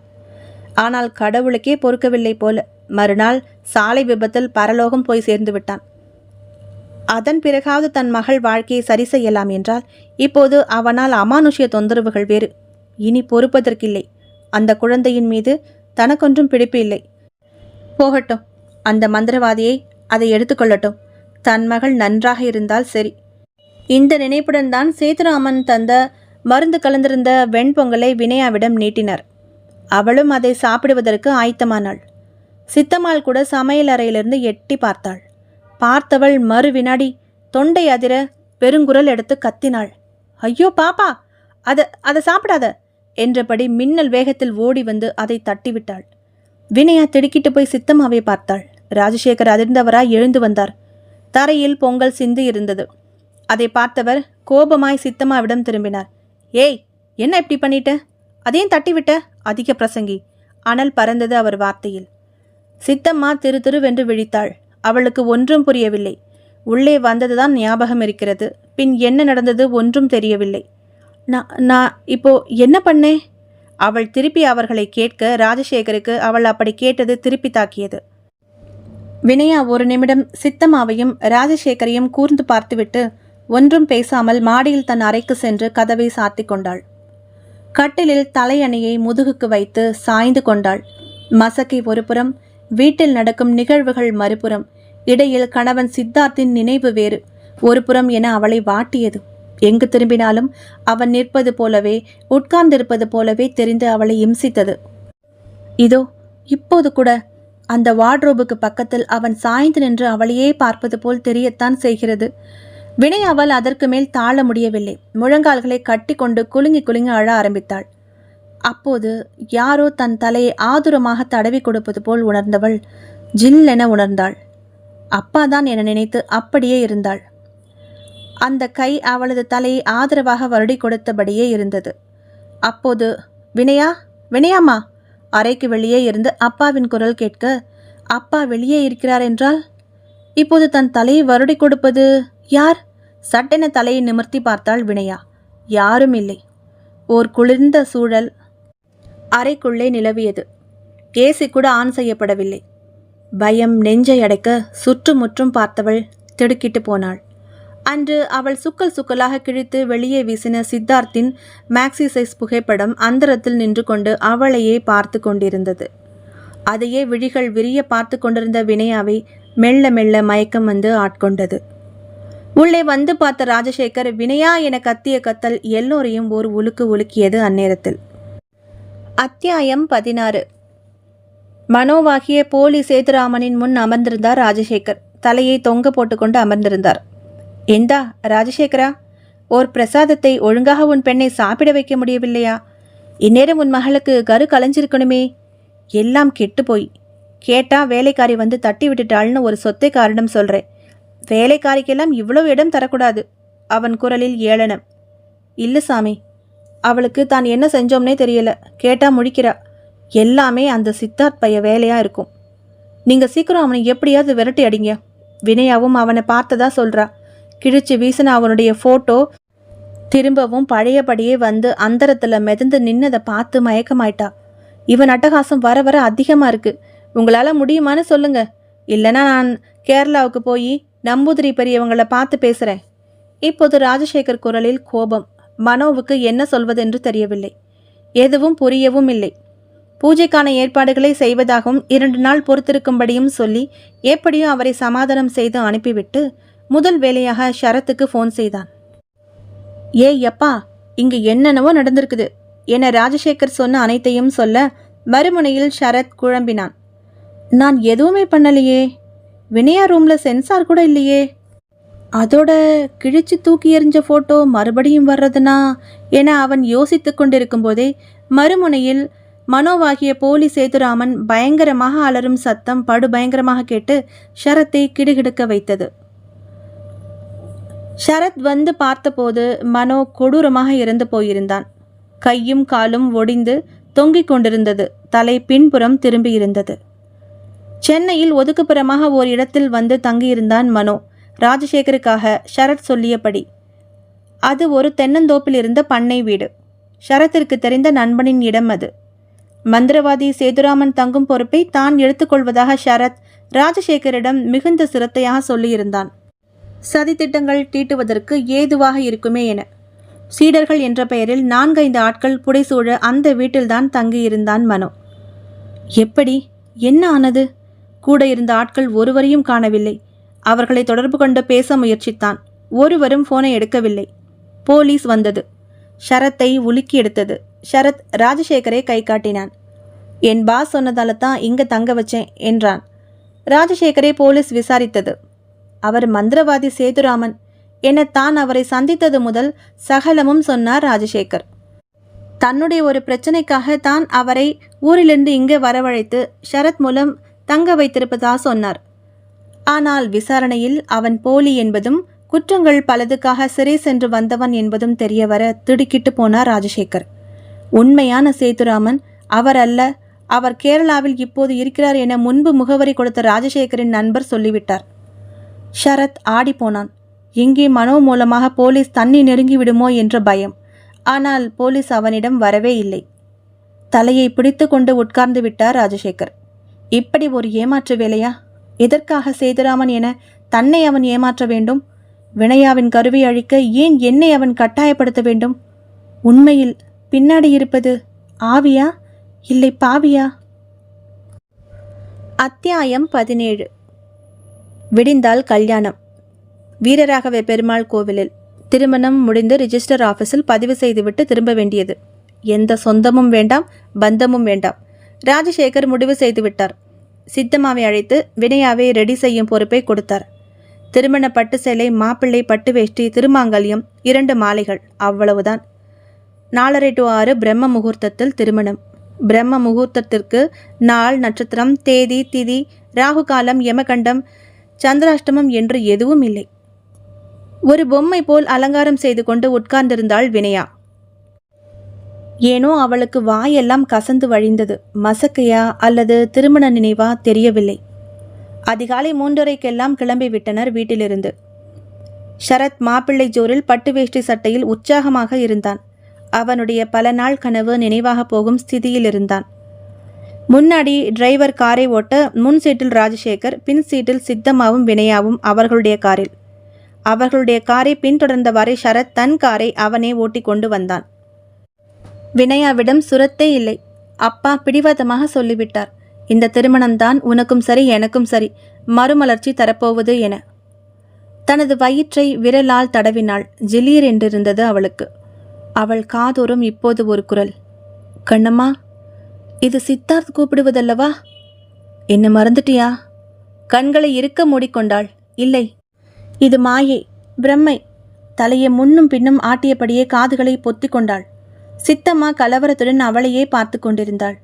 ஆனால் கடவுளுக்கே பொறுக்கவில்லை போல மறுநாள் சாலை விபத்தில் பரலோகம் போய் சேர்ந்து விட்டான். அதன் பிறகாவது தன் மகள் வாழ்க்கையை சரி செய்யலாம் என்றால் இப்போது அவனால் அமானுஷ்ய தொந்தரவுகள் வேறு. இனி பொறுப்பதற்கில்லை. அந்த குழந்தையின் மீது தனக்கொன்றும் பிடிப்பு இல்லை. போகட்டும், அந்த மந்திரவாதியை அதை எடுத்துக்கொள்ளட்டும். தன் மகள் நன்றாக இருந்தால் சரி. இந்த நினைப்புடன் தான் சேதுராமன் தந்த மருந்து கலந்திருந்த வெண்பொங்கலை வினயாவிடம் நீட்டினார். அவளும் அதை சாப்பிடுவதற்கு ஆயத்தமானாள். சித்தம்மாள் கூட சமையல் அறையிலிருந்து எட்டி பார்த்தாள். பார்த்தவள் மறு வினாடி தொண்டை அதிர பெருங்குரல் எடுத்து கத்தினாள். ஐயோ பாப்பா, அதை சாப்பிடாத என்றபடி மின்னல் வேகத்தில் ஓடி வந்து அதை தட்டிவிட்டாள். வினயா திடுக்கிட்டு போய் சித்தம்மாவை பார்த்தாள். ராஜசேகர் அதிர்ந்தவராய் எழுந்து வந்தார். தரையில் பொங்கல் சிந்தி இருந்தது. அதை பார்த்தவர் கோபமாய் சித்தம்மாவிடம் திரும்பினார். ஏய், என்ன இப்படி பண்ணிட்ட? அதையும் தட்டிவிட்ட? அதிக பிரசங்கி. அனல் பறந்தது அவர் வார்த்தையில். சித்தம்மா திரு திருவென்று விழித்தாள். அவளுக்கு ஒன்றும் புரியவில்லை. உள்ளே வந்ததுதான் ஞாபகம் இருக்கிறது. பின் என்ன நடந்தது ஒன்றும் தெரியவில்லை. நான் இப்போ என்ன பண்ணேன்? அவள் திருப்பி அவர்களை கேட்க ராஜசேகருக்கு அவள் அப்படி கேட்டது திருப்பி தாக்கியது. வினயா ஒரு நிமிடம் சித்தம்மாவையும் ராஜசேகரையும் கூர்ந்து பார்த்துவிட்டு ஒன்றும் பேசாமல் மாடியில் தன் அறைக்கு சென்று கதவை சாத்தி கொண்டாள். கட்டிலில் தலையணையை முதுகுக்கு வைத்து சாய்ந்து கொண்டாள். மசக்கை ஒருபுறம், வீட்டில் நடக்கும் நிகழ்வுகள் மறுபுறம், இடையில் கணவன் சித்தார்த்தின் நினைவு வேறு ஒருபுறம் என அவளை வாட்டியது. எங்கு திரும்பினாலும் அவன் நிற்பது போலவே, உட்கார்ந்திருப்பது போலவே தெரிந்து அவளை இம்சித்தது. இதோ இப்போது கூட அந்த வார்ட்ரோபுக்கு பக்கத்தில் அவன் சாய்ந்து நின்று அவளையே பார்ப்பது போல் தெரியத்தான் செய்கிறது. வினயாவால் அதற்கு மேல் தாழ முடியவில்லை. முழங்கால்களை கட்டி கொண்டு குலுங்கி குலுங்கி அழ ஆரம்பித்தாள். அப்போது யாரோ தன் தலையை ஆதுரமாக தடவி கொடுப்பது போல் உணர்ந்தவள் ஜில்லென உணர்ந்தாள். அப்பாதான் என நினைத்து அப்படியே இருந்தாள். அந்த கை அவளது தலையை ஆதரவாக வருடி கொடுத்தபடியே இருந்தது. அப்போது வினயா, வினயாம்மா! அறைக்கு வெளியே இருந்து அப்பாவின் குரல் கேட்க, அப்பா வெளியே இருக்கிறார் என்றால் இப்போது தன் தலையை வருடி கொடுப்பது யார்? சட்டென தலையை நிமிர்த்தி பார்த்தாள் வினயா. யாரும் இல்லை. ஓர் குளிர்ந்த சூழல் அறைக்குள்ளே நிலவியது. ஏசி கூட ஆன் செய்யப்படவில்லை. பயம் நெஞ்சை அடைக்க சுற்றுமுற்றும் பார்த்தவள் திடுக்கிட்டு போனாள். அன்று அவள் சுக்கல் சுக்கலாக கிழித்து வெளியே வீசின சித்தார்த்தின் மேக்ஸி சைஸ் புகைப்படம் அந்தரத்தில் நின்று கொண்டு அவளையே பார்த்து கொண்டிருந்தது. அதையே விழிகள் விரிய பார்த்து கொண்டிருந்த வினயாவை மெல்ல மெல்ல மயக்கம் வந்து ஆட்கொண்டது. உள்ளே வந்து பார்த்த ராஜசேகர் வினயா என கத்திய கத்தல் எல்லோரையும் ஒரு உலுக்கு உலுக்கியது. அந்நேரத்தில் அத்தியாயம் 16. மனோவாகிய போலி சேதுராமனின் முன் அமர்ந்திருந்தார் ராஜசேகர். தலையை தொங்க போட்டுக்கொண்டு அமர்ந்திருந்தார். எந்தா ராஜசேகரா, ஓர் பிரசாதத்தை ஒழுங்காக உன் பெண்ணை சாப்பிட வைக்க முடியவில்லையா? இந்நேரம் உன் மகளுக்கு கரு கலைஞ்சிருக்கணுமே. எல்லாம் கெட்டு போய் கேட்டா வேலைக்காரி வந்து தட்டி விட்டுட்டாள்னு ஒரு சொத்தைக்காரிடம் சொல்கிறேன். வேலைக்காரிக்கெல்லாம் இவ்வளவு இடம் தரக்கூடாது. அவன் குரலில் ஏளனம். இல்லை சாமி, அவளுக்கு தான் என்ன செஞ்சோம்னே தெரியல. கேட்டா முழிக்கிறா. எல்லாமே அந்த சித்தார்த் பைய வேலையாக இருக்கும். நீங்கள் சீக்கிரம் அவனை எப்படியாவது விரட்டி அடிங்க. வினயாவும் அவனை பார்த்ததா சொல்கிறா. கிழிச்சு வீசின அவனுடைய ஃபோட்டோ திரும்பவும் பழையபடியே வந்து அந்தரத்தில் மிதந்து நின்னதை பார்த்து மயக்கமாயிட்டா. இவன் அட்டகாசம் வர வர அதிகமாக இருக்குது. உங்களால் முடியுமான்னு சொல்லுங்க. இல்லைன்னா நான் கேரளாவுக்கு போய் நம்பூதிரி பெரியவங்களை பார்த்து பேசுகிறேன். இப்போது ராஜசேகர் குரலில் கோபம். மனோவுக்கு என்ன சொல்வதென்று தெரியவில்லை. எதுவும் புரியவும் இல்லை. பூஜைக்கான ஏற்பாடுகளை செய்வதாகவும் 2 நாள் பொறுத்திருக்கும்படியும் சொல்லி எப்படியும் அவரை சமாதானம் செய்து அனுப்பிவிட்டு முதல் வேலையாக ஷரத்துக்கு ஃபோன் செய்தான். ஏய் அப்பா, இங்கு என்னென்னவோ நடந்திருக்குது என ராஜசேகர் சொன்ன அனைத்தையும் சொல்ல மறுமுனையில் ஷரத் குழம்பினான். நான் எதுவுமே பண்ணலையே. வினயா ரூமில் சென்சார் கூட இல்லையே. அதோட கிழிச்சு தூக்கி எறிஞ்ச ஃபோட்டோ மறுபடியும் வர்றதுனா என அவன் யோசித்து கொண்டிருக்கும் போதே மறுமுனையில் மனோவாகிய போலி சேதுராமன் பயங்கரமாக அலறும் சத்தம் படுபயங்கரமாக கேட்டு ஷரத்தை கிடுகிடுக்க வைத்தது. ஷரத் வந்து பார்த்தபோது மனோ கொடூரமாக இறந்து போயிருந்தான். கையும் காலும் ஒடிந்து தொங்கிக் கொண்டிருந்தது. தலை பின்புறம் திரும்பியிருந்தது. சென்னையில் ஒதுக்குப்புறமாக ஓர் இடத்தில் வந்து தங்கியிருந்தான் மனோ, ராஜசேகருக்காக ஷரத் சொல்லியபடி. அது ஒரு தென்னந்தோப்பில் இருந்த பண்ணை வீடு. ஷரத்திற்கு தெரிந்த நண்பனின் இடம் அது. மந்திரவாதி சேதுராமன் தங்கும் பொறுப்பை தான் எடுத்துக்கொள்வதாக ஷரத் ராஜசேகரிடம் மிகுந்த சிரத்தையாக சொல்லியிருந்தான். சதித்திட்டங்கள் தீட்டுவதற்கு ஏதுவாக இருக்குமே என. சீடர்கள் என்ற பெயரில் 4-5 ஆட்கள் புடைசூழ அந்த வீட்டில்தான் தங்கியிருந்தான் மனோ. எப்படி, என்ன ஆனது? கூட இருந்த ஆட்கள் ஒருவரையும் காணவில்லை. அவர்களை தொடர்பு கொண்டு பேச முயற்சித்தான். ஒருவரும் போனை எடுக்கவில்லை. போலீஸ் வந்தது. ஷரத்தை உலுக்கி எடுத்தது. ஷரத் ராஜசேகரை கை காட்டினான். என் பாஸ் சொன்னதால தான் இங்கே தங்க வச்சேன் என்றான். ராஜசேகரை போலீஸ் விசாரித்தது. அவர் மந்திரவாதி சேதுராமன் என தான் அவரை சந்தித்தது முதல் சகலமும் சொன்னார் ராஜசேகர். தன்னுடைய ஒரு பிரச்சனைக்காக தான் அவரை ஊரிலிருந்து இங்கே வரவழைத்து ஷரத் மூலம் தங்க வைத்திருப்பதாக சொன்னார். ஆனால் விசாரணையில் அவன் போலி என்பதும் குற்றங்கள் பலதுக்காக சிறை சென்று வந்தவன் என்பதும் தெரியவர திடுக்கிட்டு போனார் ராஜசேகர். உண்மையான சேதுராமன் அவர் அல்ல, அவர் கேரளாவில் இப்போது இருக்கிறார் என முன்பு முகவரி கொடுத்த ராஜசேகரின் நண்பர் சொல்லிவிட்டார். ஷரத் ஆடி போனான். எங்கே மனோ மூலமாக போலீஸ் தண்ணி நெருங்கிவிடுமோ என்ற பயம். ஆனால் போலீஸ் அவனிடம் வரவே இல்லை. தலையை பிடித்து கொண்டு உட்கார்ந்து விட்டார் ராஜசேகர். இப்படி ஒரு ஏமாற்று வேலையா? எதற்காக சேதுராமன் என தன்னை அவன் ஏமாற்ற வேண்டும்? வினயாவின் கருவை அழிக்க ஏன் என்னை அவன் கட்டாயப்படுத்த வேண்டும்? உண்மையில் பின்னாடி இருப்பது ஆவியா இல்லை பாவியா? அத்தியாயம் 17. விடிந்தால் கல்யாணம். வீரராகவ பெருமாள் கோவிலில். திருமணம் முடிந்து ரிஜிஸ்டர் ஆஃபீஸில் பதிவு செய்துவிட்டு திரும்ப வேண்டியது. எந்த சொந்தமும் வேண்டாம், பந்தமும் வேண்டாம். ராஜசேகர் முடிவு செய்து விட்டார். சித்தம்மாவை அழைத்து வினயாவை ரெடி செய்யும் பொறுப்பை கொடுத்தார். திருமண பட்டு சேலை, மாப்பிள்ளை பட்டு வேஷ்டி, திருமாங்கல்யம், 2 மாலைகள், அவ்வளவுதான். 4:30 to 6 பிரம்ம முகூர்த்தத்தில் திருமணம். பிரம்ம முகூர்த்தத்திற்கு நாள், நட்சத்திரம், தேதி, திதி, ராகு காலம், யமகண்டம், சந்திராஷ்டமம் என்று எதுவும் இல்லை. ஒரு பொம்மை போல் அலங்காரம் செய்து கொண்டு உட்கார்ந்திருந்தாள் வினயா. ஏனோ அவளுக்கு வாயெல்லாம் கசந்து வழிந்தது. மசக்கையா அல்லது திருமண நினைவா தெரியவில்லை. அதிகாலை 3:30க்கெல்லாம் கிளம்பிவிட்டனர் வீட்டிலிருந்து. ஷரத் மாப்பிள்ளை ஜோரில் பட்டு வேஷ்டி சட்டையில் உற்சாகமாக இருந்தான். அவனுடைய பல நாள் கனவு நினைவாக போகும் ஸ்திதியில் இருந்தான். முன்னாடி டிரைவர் காரை ஓட்ட, முன் சீட்டில் ராஜசேகர், பின் சீட்டில் சித்தம்மாவும் வினயாவும் அவர்களுடைய காரில். அவர்களுடைய காரை பின்தொடர்ந்தவாறே ஷரத் தன் காரை அவனே ஓட்டி கொண்டு வந்தான். வினயாவிடம் சுரத்தே இல்லை. அப்பா பிடிவாதமாக சொல்லிவிட்டார், இந்த திருமணம்தான் உனக்கும் சரி எனக்கும் சரி, மறுமலர்ச்சி தரப்போவது என. தனது வயிற்றை விரலால் தடவினாள். ஜிலீர் என்றிருந்தது அவளுக்கு. அவள் காதோறும் இப்போது ஒரு குரல், கண்ணம்மா, இது சித்தார்த் கூப்பிடுவதல்லவா? என்ன மறந்துட்டியா? கண்களை இறுக்க மூடிக்கொண்டாள். இல்லை, இது மாயை, பிரம்மை. தலையை முன்னும் பின்னும் ஆட்டியபடியே காதுகளை பொத்தி கொண்டாள். சித்தம்மா கலவரத்துடன் அவளையே பார்த்து கொண்டிருந்தாள்.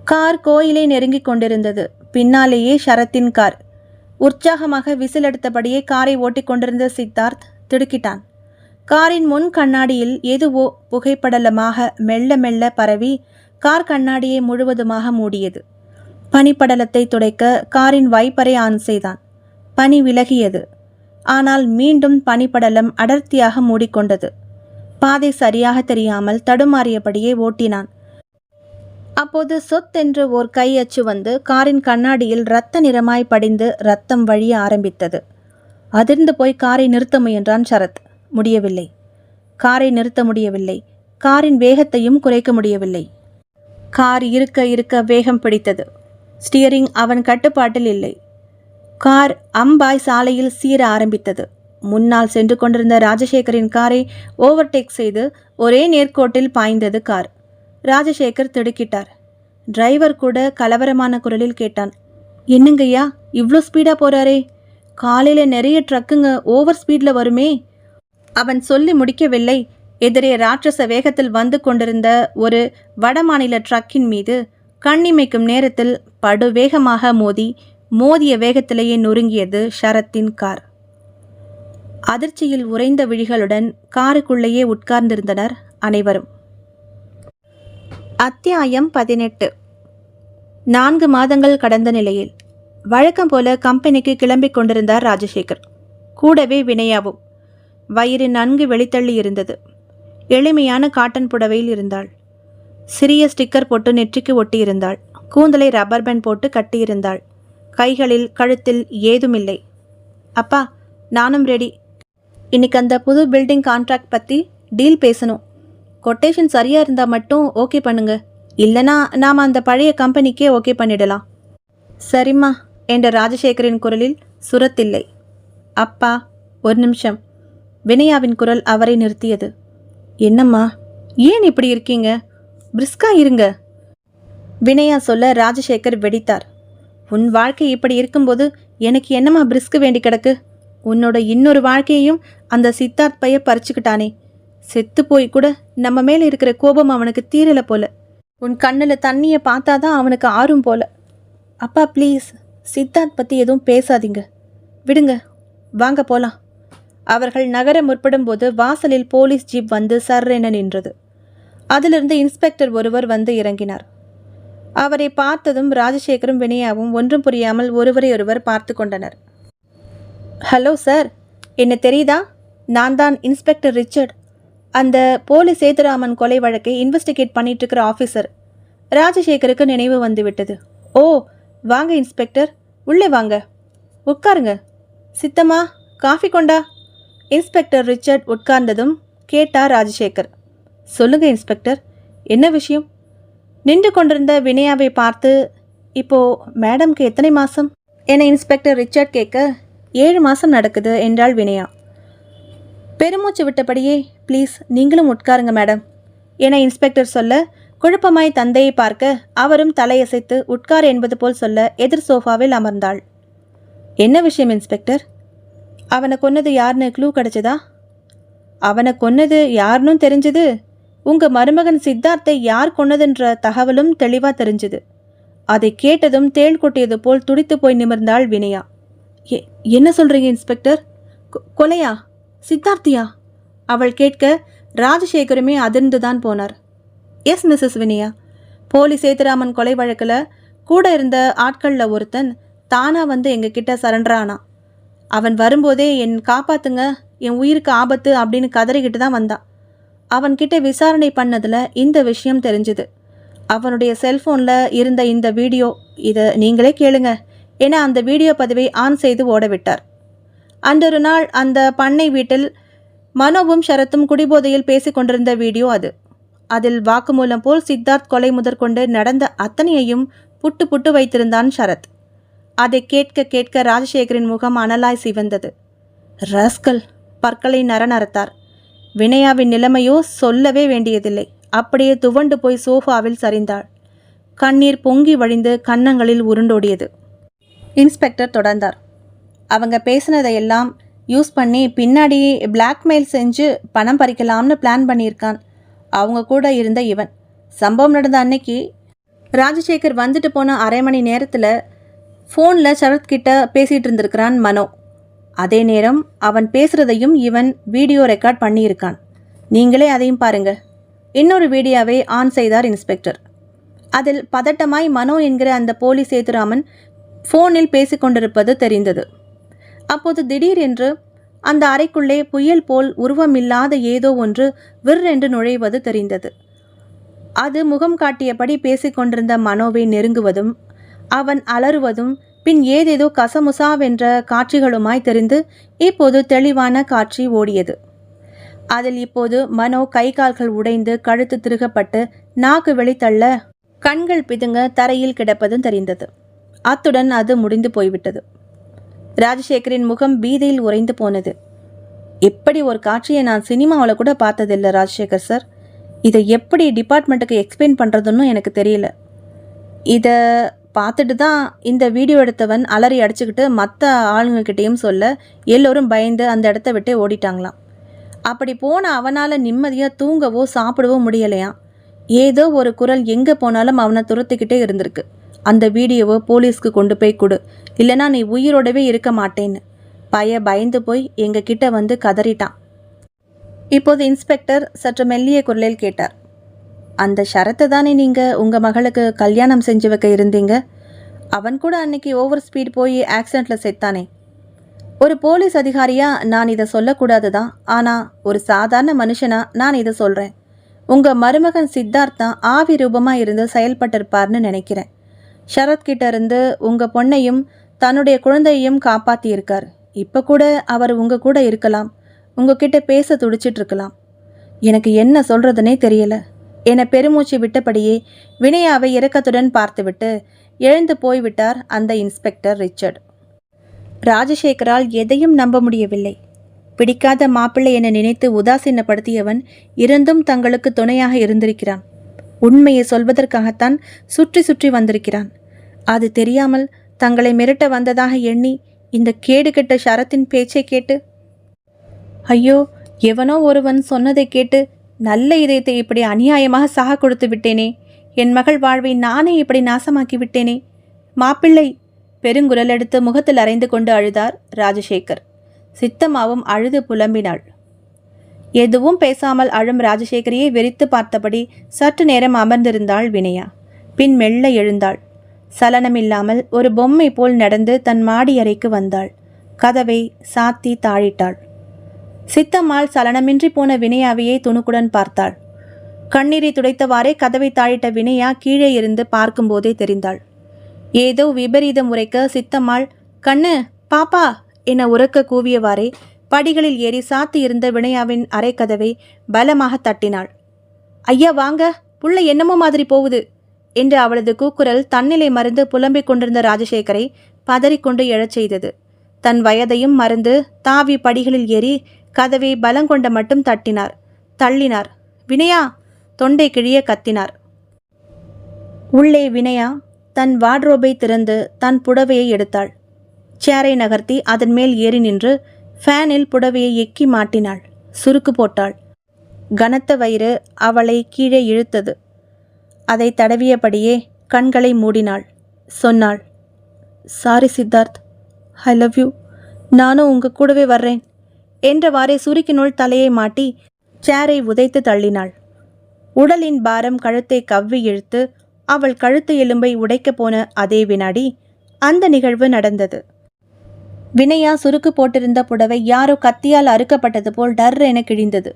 கார் கோயிலை நெருங்கிக் கொண்டிருந்தது. பின்னாலேயே ஷரத்தின் கார். உற்சாகமாக விசிலெடுத்தபடியே காரை ஓட்டிக்கொண்டிருந்த சித்தார்த் திடுக்கிட்டான். காரின் முன் கண்ணாடியில் எதுவோ புகைப்படலமாக மெல்ல மெல்ல பரவி கார் கண்ணாடியை முழுவதுமாக மூடியது. பனிப்படலத்தை துடைக்க காரின் வைப்பரை ஆன் செய்தான். பனி விலகியது. ஆனால் மீண்டும் பனிப்படலம் அடர்த்தியாக மூடிக்கொண்டது. பாதை சரியாக தெரியாமல் தடுமாறியபடியே ஓட்டினான். அப்போது சொத்தென்று ஓர் கை அச்சு வந்து காரின் கண்ணாடியில் இரத்த நிறமாய் படிந்து இரத்தம் வழிய ஆரம்பித்தது. அதிர்ந்து போய் காரை நிறுத்த முயன்றான் ஷரத். முடியவில்லை. காரை நிறுத்த முடியவில்லை. காரின் வேகத்தையும் குறைக்க முடியவில்லை. கார் இருக்க இருக்க வேகம் பிடித்தது. ஸ்டியரிங் அவன் கட்டுப்பாட்டில் இல்லை. கார் அம்பாய் சாலையில் சீர ஆரம்பித்தது. முன்னால் சென்று கொண்டிருந்த ராஜசேகரின் காரை ஓவர்டேக் செய்து ஒரே நேர்கோட்டில் பாய்ந்தது கார். ராஜசேகர் திடுக்கிட்டார். டிரைவர் கூட கலவரமான குரலில் கேட்டான், என்னங்கய்யா இவ்வளோ ஸ்பீடாக போகிறாரே? காலையில் நிறைய ட்ரக்குங்க ஓவர் ஸ்பீடில் வருமே. அவன் சொல்லி முடிக்கவில்லை. எதிரே ராட்சச வேகத்தில் வந்து கொண்டிருந்த ஒரு வடமாநில ட்ரக்கின் மீது கண்ணிமைக்கும் நேரத்தில் படுவேகமாக மோதிய வேகத்திலேயே நொறுங்கியது ஷரத்தின் கார். அதிர்ச்சியில் உறைந்த விழிகளுடன் காருக்குள்ளேயே உட்கார்ந்திருந்தனர் அனைவரும். அத்தியாயம் 18. 4 மாதங்கள் கடந்த நிலையில் வழக்கம் போல கம்பெனிக்கு கிளம்பிக் கொண்டிருந்தார் ராஜசேகர். கூடவே வினயாவும். வயிறு நன்கு வெளித்தள்ளி இருந்தது. எளிமையான காட்டன் புடவையில் இருந்தாள். சிறிய ஸ்டிக்கர் போட்டு நெற்றிக்கு ஒட்டியிருந்தாள். கூந்தலை ரப்பர் பேண்ட் போட்டு கட்டியிருந்தாள். கைகளில் கழுத்தில் ஏதுமில்லை. அப்பா, நானும் ரெடி. இன்னைக்கு அந்த புது பில்டிங் கான்ட்ராக்ட் பற்றி டீல் பேசணும். கொட்டேஷன் சரியாக இருந்தால் மட்டும் ஓகே பண்ணுங்க. இல்லைனா நாம் அந்த பழைய கம்பெனிக்கே ஓகே பண்ணிடலாம். சரிம்மா என்ற ராஜசேகரின் குரலில் சுரத்தில்லை. அப்பா, ஒரு நிமிஷம். வினயாவின் குரல் அவரை நிறுத்தியது. என்னம்மா, ஏன் இப்படி இருக்கீங்க? பிரிஸ்கா இருங்க. வினயா சொல்ல ராஜசேகர் வெடித்தார். உன் வாழ்க்கை இப்படி இருக்கும்போது எனக்கு என்னம்மா பிரிஸ்கு வேண்டி கிடக்கு? உன்னோட இன்னொரு வாழ்க்கையையும் அந்த சித்தார்த் பைய பறிச்சுக்கிட்டானே. செத்து போய் கூட நம்ம மேலே இருக்கிற கோபம் அவனுக்கு தீரலை போல. உன் கண்ணில் தண்ணியை பார்த்தாதான் அவனுக்கு ஆறும் போல. அப்பா ப்ளீஸ், சித்தார்த் பற்றி எதுவும் பேசாதீங்க. விடுங்க, வாங்க போலாம். அவர்கள் நகர முற்படும் போது வாசலில் போலீஸ் ஜீப் வந்து சர்ரென நின்றது. அதிலிருந்து இன்ஸ்பெக்டர் ஒருவர் வந்து இறங்கினார். அவரை பார்த்ததும் ராஜசேகரும் வினயாவும் ஒன்றும் புரியாமல் ஒருவரையொருவர் பார்த்து கொண்டனர். ஹலோ சார், என்ன தெரியுதா? நான் தான் இன்ஸ்பெக்டர் ரிச்சர்ட். அந்த போலீஸ் சேதுராமன் கொலை வழக்கை இன்வெஸ்டிகேட் பண்ணிட்டு இருக்கிற ஆஃபீஸர். ராஜசேகருக்கு நினைவு வந்துவிட்டது. ஓ, வாங்க இன்ஸ்பெக்டர், உள்ளே வாங்க, உட்காருங்க. சித்தம்மா, காஃபி கொண்டா. இன்ஸ்பெக்டர் ரிச்சர்ட் உட்கார்ந்ததும் கேட்டார் ராஜசேகர். சொல்லுங்க இன்ஸ்பெக்டர், என்ன விஷயம்? நின்று கொண்டிருந்த வினயாவை பார்த்து, இப்போ மேடம்க்கு எத்தனை மாதம் என இன்ஸ்பெக்டர் ரிச்சர்ட் கேட்க, 7 மாதம் நடக்குது என்றாள் வினயா. பெருமூச்சு விட்டபடியே, ப்ளீஸ் நீங்களும் உட்காருங்க மேடம் என இன்ஸ்பெக்டர் சொல்ல, குழப்பமாய் தந்தையை பார்க்க அவரும் தலையசைத்து உட்கார் என்பது போல் சொல்ல எதிர் சோஃபாவில் அமர்ந்தாள். என்ன விஷயம் இன்ஸ்பெக்டர்? அவனை கொன்னது யாருன்னு க்ளூ கிடைச்சதா? அவனை கொன்னது யாருன்னு தெரிஞ்சது. உங்கள் மருமகன் சித்தார்த்தை யார் கொன்னதுன்ற தகவலும் தெளிவாக தெரிஞ்சுது. அதை கேட்டதும் தேள் கொட்டியது போல் துடித்து போய் நிமிர்ந்தாள் வினயா. என்ன சொல்கிறீங்க இன்ஸ்பெக்டர்? கொலையா? சித்தார்த்தியா? அவள் கேட்க ராஜசேகருமே அதிர்ந்துதான் போனார். எஸ் மிஸ்ஸஸ் வினயா, போலி சேதுராமன் கொலை வழக்கில் கூட இருந்த ஆட்களில் ஒருத்தன் தானாக வந்து எங்ககிட்ட சரண்டரானா. அவன் வரும்போதே என் காப்பாத்துங்க, என் உயிருக்கு ஆபத்து அப்படின்னு கதறிக்கிட்டு தான் வந்தான். அவன்கிட்ட விசாரணை பண்ணதில் இந்த விஷயம் தெரிஞ்சுது. அவனுடைய செல்ஃபோனில் இருந்த இந்த வீடியோ, இதை நீங்களே கேளுங்க என அந்த வீடியோ பதிவை ஆன் செய்து ஓடவிட்டார். அன்றொரு நாள் அந்த பண்ணை வீட்டில் மனோவும் ஷரத்தும் குடிபோதையில் பேசிக்கொண்டிருந்த வீடியோ அது. அதில் வாக்குமூலம் போல் சித்தார்த் கொலை முதற்கொண்டு நடந்த அத்தனையையும் புட்டு புட்டு வைத்திருந்தான் ஷரத். அதை கேட்க கேட்க ராஜசேகரின் முகம் அனலாய் சிவந்தது. ரஸ்கல், பற்களை நரநரத்தார். வினயாவின் நிலைமையோ சொல்லவே வேண்டியதில்லை. அப்படியே துவண்டு போய் சோஃபாவில் சரிந்தாள். கண்ணீர் பொங்கி வழிந்து கன்னங்களில் உருண்டோடியது. இன்ஸ்பெக்டர் தொடர்ந்தார். அவங்க பேசினதையெல்லாம் யூஸ் பண்ணி பின்னாடி பிளாக்மெயில் செஞ்சு பணம் பறிக்கலாம்னு பிளான் பண்ணியிருக்கான் அவங்க கூட இருந்த இவன். சம்பவம் நடந்த அன்னைக்கு ராஜசேகர் வந்துட்டு போன அரை மணி நேரத்தில் ஃபோனில் சரத்கிட்ட பேசிகிட்டு இருந்திருக்கிறான் மனோ. அதே நேரம் அவன் பேசுகிறதையும் இவன் வீடியோ ரெக்கார்ட் பண்ணியிருக்கான். நீங்களே அதையும் பாருங்க. இன்னொரு வீடியோவை ஆன் செய்தார் இன்ஸ்பெக்டர். அதில் பதட்டமாய் மனோ என்கிற அந்த போலி சேதுராமன் ஃபோனில் பேசிக்கொண்டிருப்பது தெரிந்தது. அப்போது திடீரென்று அந்த அறைக்குள்ளே புயல் போல் உருவமில்லாத ஏதோ ஒன்று விற்றென்று நுழைவது தெரிந்தது. அது முகம் காட்டியபடி பேசிக்கொண்டிருந்த மனோவை நெருங்குவதும் அவன் அலறுவதும் பின் ஏதேதோ கசமுசாவென்ற காட்சிகளுமாய் தெரிந்து இப்போது தெளிவான காட்சி ஓடியது. அதில் இப்போது மனோ கை கால்கள் உடைந்து கழுத்து திருகப்பட்டு நாக்கு வெளித்தள்ள கண்கள் பிதுங்க தரையில் கிடப்பதும் தெரிந்தது. அத்துடன் அது முடிந்து போய்விட்டது. ராஜசேகரின் முகம் பீதியில் உறைந்து போனது. எப்படி ஒரு காட்சியை நான் சினிமாவில் கூட பார்த்ததில்லை ராஜசேகர் சார். இதை எப்படி டிபார்ட்மெண்ட்டுக்கு எக்ஸ்பிளைன் பண்ணுறதுன்னு எனக்கு தெரியல. இதை பார்த்துட்டு தான் இந்த வீடியோ எடுத்தவன் அலறி அடிச்சுக்கிட்டு மற்ற ஆளுங்கக்கிட்டேயும் சொல்ல எல்லோரும் பயந்து அந்த இடத்த விட்டு ஓடிட்டாங்களாம். அப்படி போன அவனால் நிம்மதியாக தூங்கவோ சாப்பிடவோ முடியலையாம். ஏதோ ஒரு குரல் எங்கே போனாலும் அவனை துரத்திக்கிட்டே இருந்திருக்கு. அந்த வீடியோவை போலீஸ்க்கு கொண்டு போய் கொடு, இல்லைனா நீ உயிரோடவே இருக்க மாட்டேன்னு பயந்து போய் எங்ககிட்ட வந்து கதறிட்டான். இப்போது இன்ஸ்பெக்டர் சற்று மெல்லிய குரலில் கேட்டார். அந்த ஷரத்தை தானே நீங்கள் உங்கள் மகளுக்கு கல்யாணம் செஞ்சு வைக்க இருந்தீங்க? அவன் கூட அன்னைக்கு ஓவர் ஸ்பீட் போய் ஆக்சிடெண்ட்டில் செத்தானே. ஒரு போலீஸ் அதிகாரியாக நான் இதை சொல்லக்கூடாது தான், ஆனால் ஒரு சாதாரண மனுஷனாக நான் இதை சொல்கிறேன். உங்கள் மருமகன் சித்தார்த் தான் ஆவி ரூபமாக இருந்து செயல்பட்டிருப்பார்னு நினைக்கிறேன். ஷரத்கிட்ட இருந்து உங்கள் பொண்ணையும் தன்னுடைய குழந்தையையும் காப்பாற்றியிருக்கார். இப்போ கூட அவர் உங்கள் கூட இருக்கலாம், உங்ககிட்ட பேச துடிச்சிட்ருக்கலாம். எனக்கு என்ன சொல்கிறதுனே தெரியல என பெருமூச்சு விட்டபடியே வினயாவை இரக்கத்துடன் பார்த்துவிட்டு எழுந்து போய்விட்டார் அந்த இன்ஸ்பெக்டர் ரிச்சர்ட். ராஜசேகரால் எதையும் நம்ப முடியவில்லை. பிடிக்காத மாப்பிள்ளை என நினைத்து உதாசீனப்படுத்தியவன் இருந்தும் தங்களுக்கு துணையாக இருந்திருக்கிறான். உண்மையை சொல்வதற்காகத்தான் சுற்றி சுற்றி வந்திருக்கிறான். அது தெரியாமல் தங்களை மிரட்ட வந்ததாக எண்ணி இந்த கேடுகெட்ட ஷரத்தின் பேச்சை கேட்டு, ஐயோ எவனோ ஒருவன் சொன்னதை கேட்டு நல்ல இதயத்தை இப்படி அநியாயமாக சாக கொடுத்து விட்டேனே. என் மகள் வாழ்வை நானே இப்படி நாசமாக்கி விட்டேனே. மாப்பிள்ளை பெருங்குரல் எடுத்து முகத்தில் அரைந்து கொண்டு அழுதார் ராஜசேகர். சித்தம்மாவும் அழுது புலம்பினாள். எதுவும் பேசாமல் அழும் ராஜசேகரையை வெறித்து பார்த்தபடி சற்று நேரம் அமர்ந்திருந்தாள் வினயா. பின் மெல்ல எழுந்தாள். சலனமில்லாமல் ஒரு பொம்மை போல் நடந்து தன் மாடி அறைக்கு வந்தாள். கதவை சாத்தி தாழிட்டாள். சித்தம்மாள் சலனமின்றி போன வினயாவையே துணுக்குடன் பார்த்தாள். கண்ணீரை துடைத்தவாறே கதவை தாழிட்ட வினயா கீழே இருந்து பார்க்கும்போதே தெரிந்தாள். ஏதோ விபரீதம் உரைக்க சித்தம்மாள் கண்ணு பாப்பா என உரக்க கூவியவாறே படிகளில் ஏறி சாத்தி இருந்த வினயாவின் அரைக்கதவை பலமாக தட்டினாள். ஐயா வாங்க, புள்ள என்னமோ மாதிரி போகுது என்று அவளது கூக்குரல் தன்னிலை மறந்து புலம்பிக் கொண்டிருந்த ராஜசேகரை பதறிக்கொண்டு எழச் செய்தது. தன் வயதையும் மறந்து தாவி படிகளில் ஏறி கதவை பலங்கொண்ட மட்டும் தள்ளினார். வினயா! தொண்டை கிழிய கத்தினார். உள்ளே வினயா தன் வார்ட்ரோபை திறந்து தன் புடவையை எடுத்தாள். சேரை நகர்த்தி அதன் மேல் ஏறி நின்று ஃபேனில் புடவையை எக்கி மாட்டினாள். சுருக்கு போட்டாள். கனத்த வயிறு அவளை கீழே இழுத்தது. அதை தடவியபடியே கண்களை மூடினாள். சொன்னாள், sorry Siddharth, I love you, நானும் உங்க கூடவே வர்றேன் என்றவாறே சுருக்கினுள் தலையை மாட்டி சேரை உதைத்து தள்ளினாள். உடலின் பாரம் கழுத்தை கவ்வி இழுத்து அவள் கழுத்து எலும்பை உடைக்கப் போன அதே வினாடி அந்த நிகழ்வு நடந்தது. வினயா சுருக்கு போட்டிருந்த புடவை யாரோ கத்தியால் அறுக்கப்பட்டது போல் டர் என கிழிந்தது.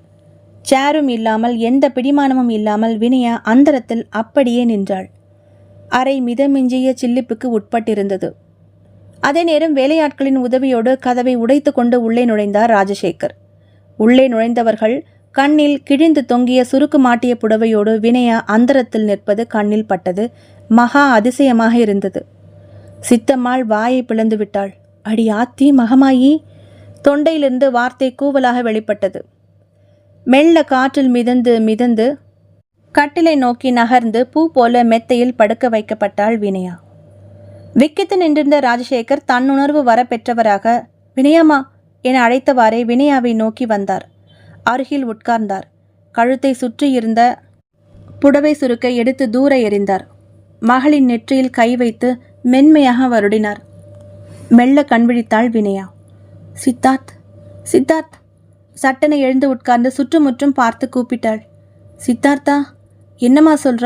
சேரும் இல்லாமல் எந்த பிடிமானமும் இல்லாமல் வினயா அந்தரத்தில் அப்படியே நின்றாள். அறை மிதமிஞ்சிய சில்லிப்புக்கு உட்பட்டிருந்தது. அதே நேரம் வேலையாட்களின் உதவியோடு கதவை உடைத்து கொண்டு உள்ளே நுழைந்தார் ராஜசேகர். உள்ளே நுழைந்தவர்கள் கண்ணில் கிழிந்து தொங்கிய சுருக்கு மாட்டிய புடவையோடு வினயா அந்தரத்தில் நிற்பது கண்ணில் பட்டது. மகா அதிசயமாக இருந்தது. சித்தம்மாள் வாயை பிளந்து விட்டாள். அடி ஆத்தி மகமாயி! தொண்டையிலிருந்து வார்த்தை கூவலாக வெளிப்பட்டது. மெல்ல காற்றில் மிதந்து கட்டிலை நோக்கி நகர்ந்து பூ போல மெத்தையில் படுக்க வைக்கப்பட்டாள் வினயா. விக்கித்து நின்றிருந்த ராஜசேகர் தன்னுணர்வு வர பெற்றவராக வினயாமா என அழைத்தவாறே வினயாவை நோக்கி வந்தார். அருகில் உட்கார்ந்தார். கழுத்தை சுற்றி இருந்த புடவை சுருக்கை எடுத்து தூர எறிந்தார். மகளின் நெற்றியில் கை வைத்து மென்மையாக வருடினார். மெல்ல கண்விழித்தாள் வினயா. சித்தார்த், சித்தார்த்! சட்டென எழுந்து உட்கார்ந்து சுற்றுமுற்றும் பார்த்து கூப்பிட்டாள். சித்தார்த்தா, என்னம்மா சொல்ற?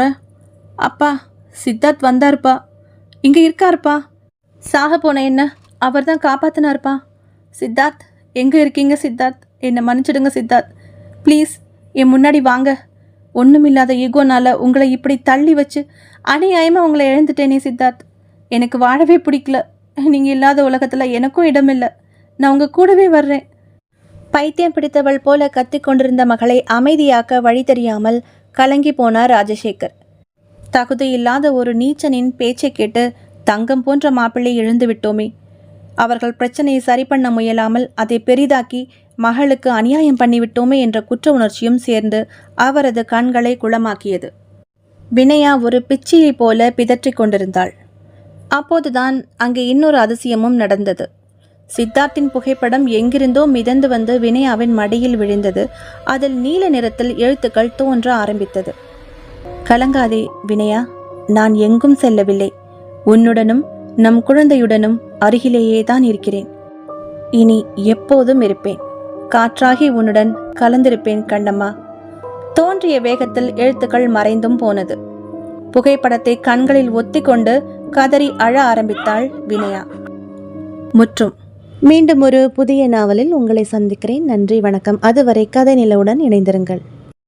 அப்பா, சித்தார்த் வந்தாருப்பா, இங்க இருக்காருப்பா. சாக போன என்ன அவர் தான் காப்பாத்தினார்ப்பா. சித்தார்த், எங்க இருக்கீங்க சித்தார்த்? என்னை மன்னிச்சிடுங்க சித்தார்த், ப்ளீஸ் என் முன்னாடி வாங்க. ஒன்றுமில்லாத ஈகோனால உங்களை இப்படி தள்ளி வச்சு அநியாயமாக உங்களை இழந்துட்டேனே சித்தார்த். எனக்கு வாழவே பிடிக்கல. நீங்கள் இல்லாத உலகத்தில் எனக்கும் இடமில்லை. நான் உங்கள் கூடவே வர்றேன். பைத்தியம் பிடித்தவள் போல கத்திக்கொண்டிருந்த மகளை அமைதியாக்க வழி தெரியாமல் கலங்கி போனார் ராஜசேகர். தகுதியில்லாத ஒரு நீச்சனின் பேச்சை கேட்டு தங்கம் போன்ற மாப்பிள்ளை இழந்து விட்டோமே. அவர்கள் பிரச்சனையை சரி பண்ண முயலாமல் அதை பெரிதாக்கி மகளுக்கு அநியாயம் பண்ணிவிட்டோமே என்ற குற்ற உணர்ச்சியும் சேர்ந்து அவரது கண்களை குளமாக்கியது. வினயா ஒரு பிச்சியை போல பிதற்றிக் கொண்டிருந்தாள். அப்போதுதான் அங்கே இன்னொரு அதிசயமும் நடந்தது. சித்தார்த்தின் புகைப்படம் எங்கிருந்தோ மிதந்து வந்து வினயாவின் மடியில் விழுந்தது. அதில் நீல நிறத்தில் எழுத்துக்கள் தோன்ற ஆரம்பித்தது. கலங்காதே வினயா, நான் எங்கும் செல்லவில்லை. உன்னுடனும் நம் குழந்தையுடனும் அருகிலேயே தான் இருக்கிறேன். இனி எப்போதும் இருப்பேன். காற்றாகி உன்னுடன் கலந்திருப்பேன் கண்ணம்மா. தோன்றிய வேகத்தில் எழுத்துக்கள் மறைந்தும் போனது. புகைப்படத்தை கண்களில் ஒத்திக்கொண்டு கதறி அழ ஆரம்பித்தாள் வினயா. முற்றும். மீண்டும் ஒரு புதிய நாவலில் உங்களை சந்திக்கிறேன். நன்றி, வணக்கம். அதுவரை கதை நிலவுடன் இணைந்திருங்கள்.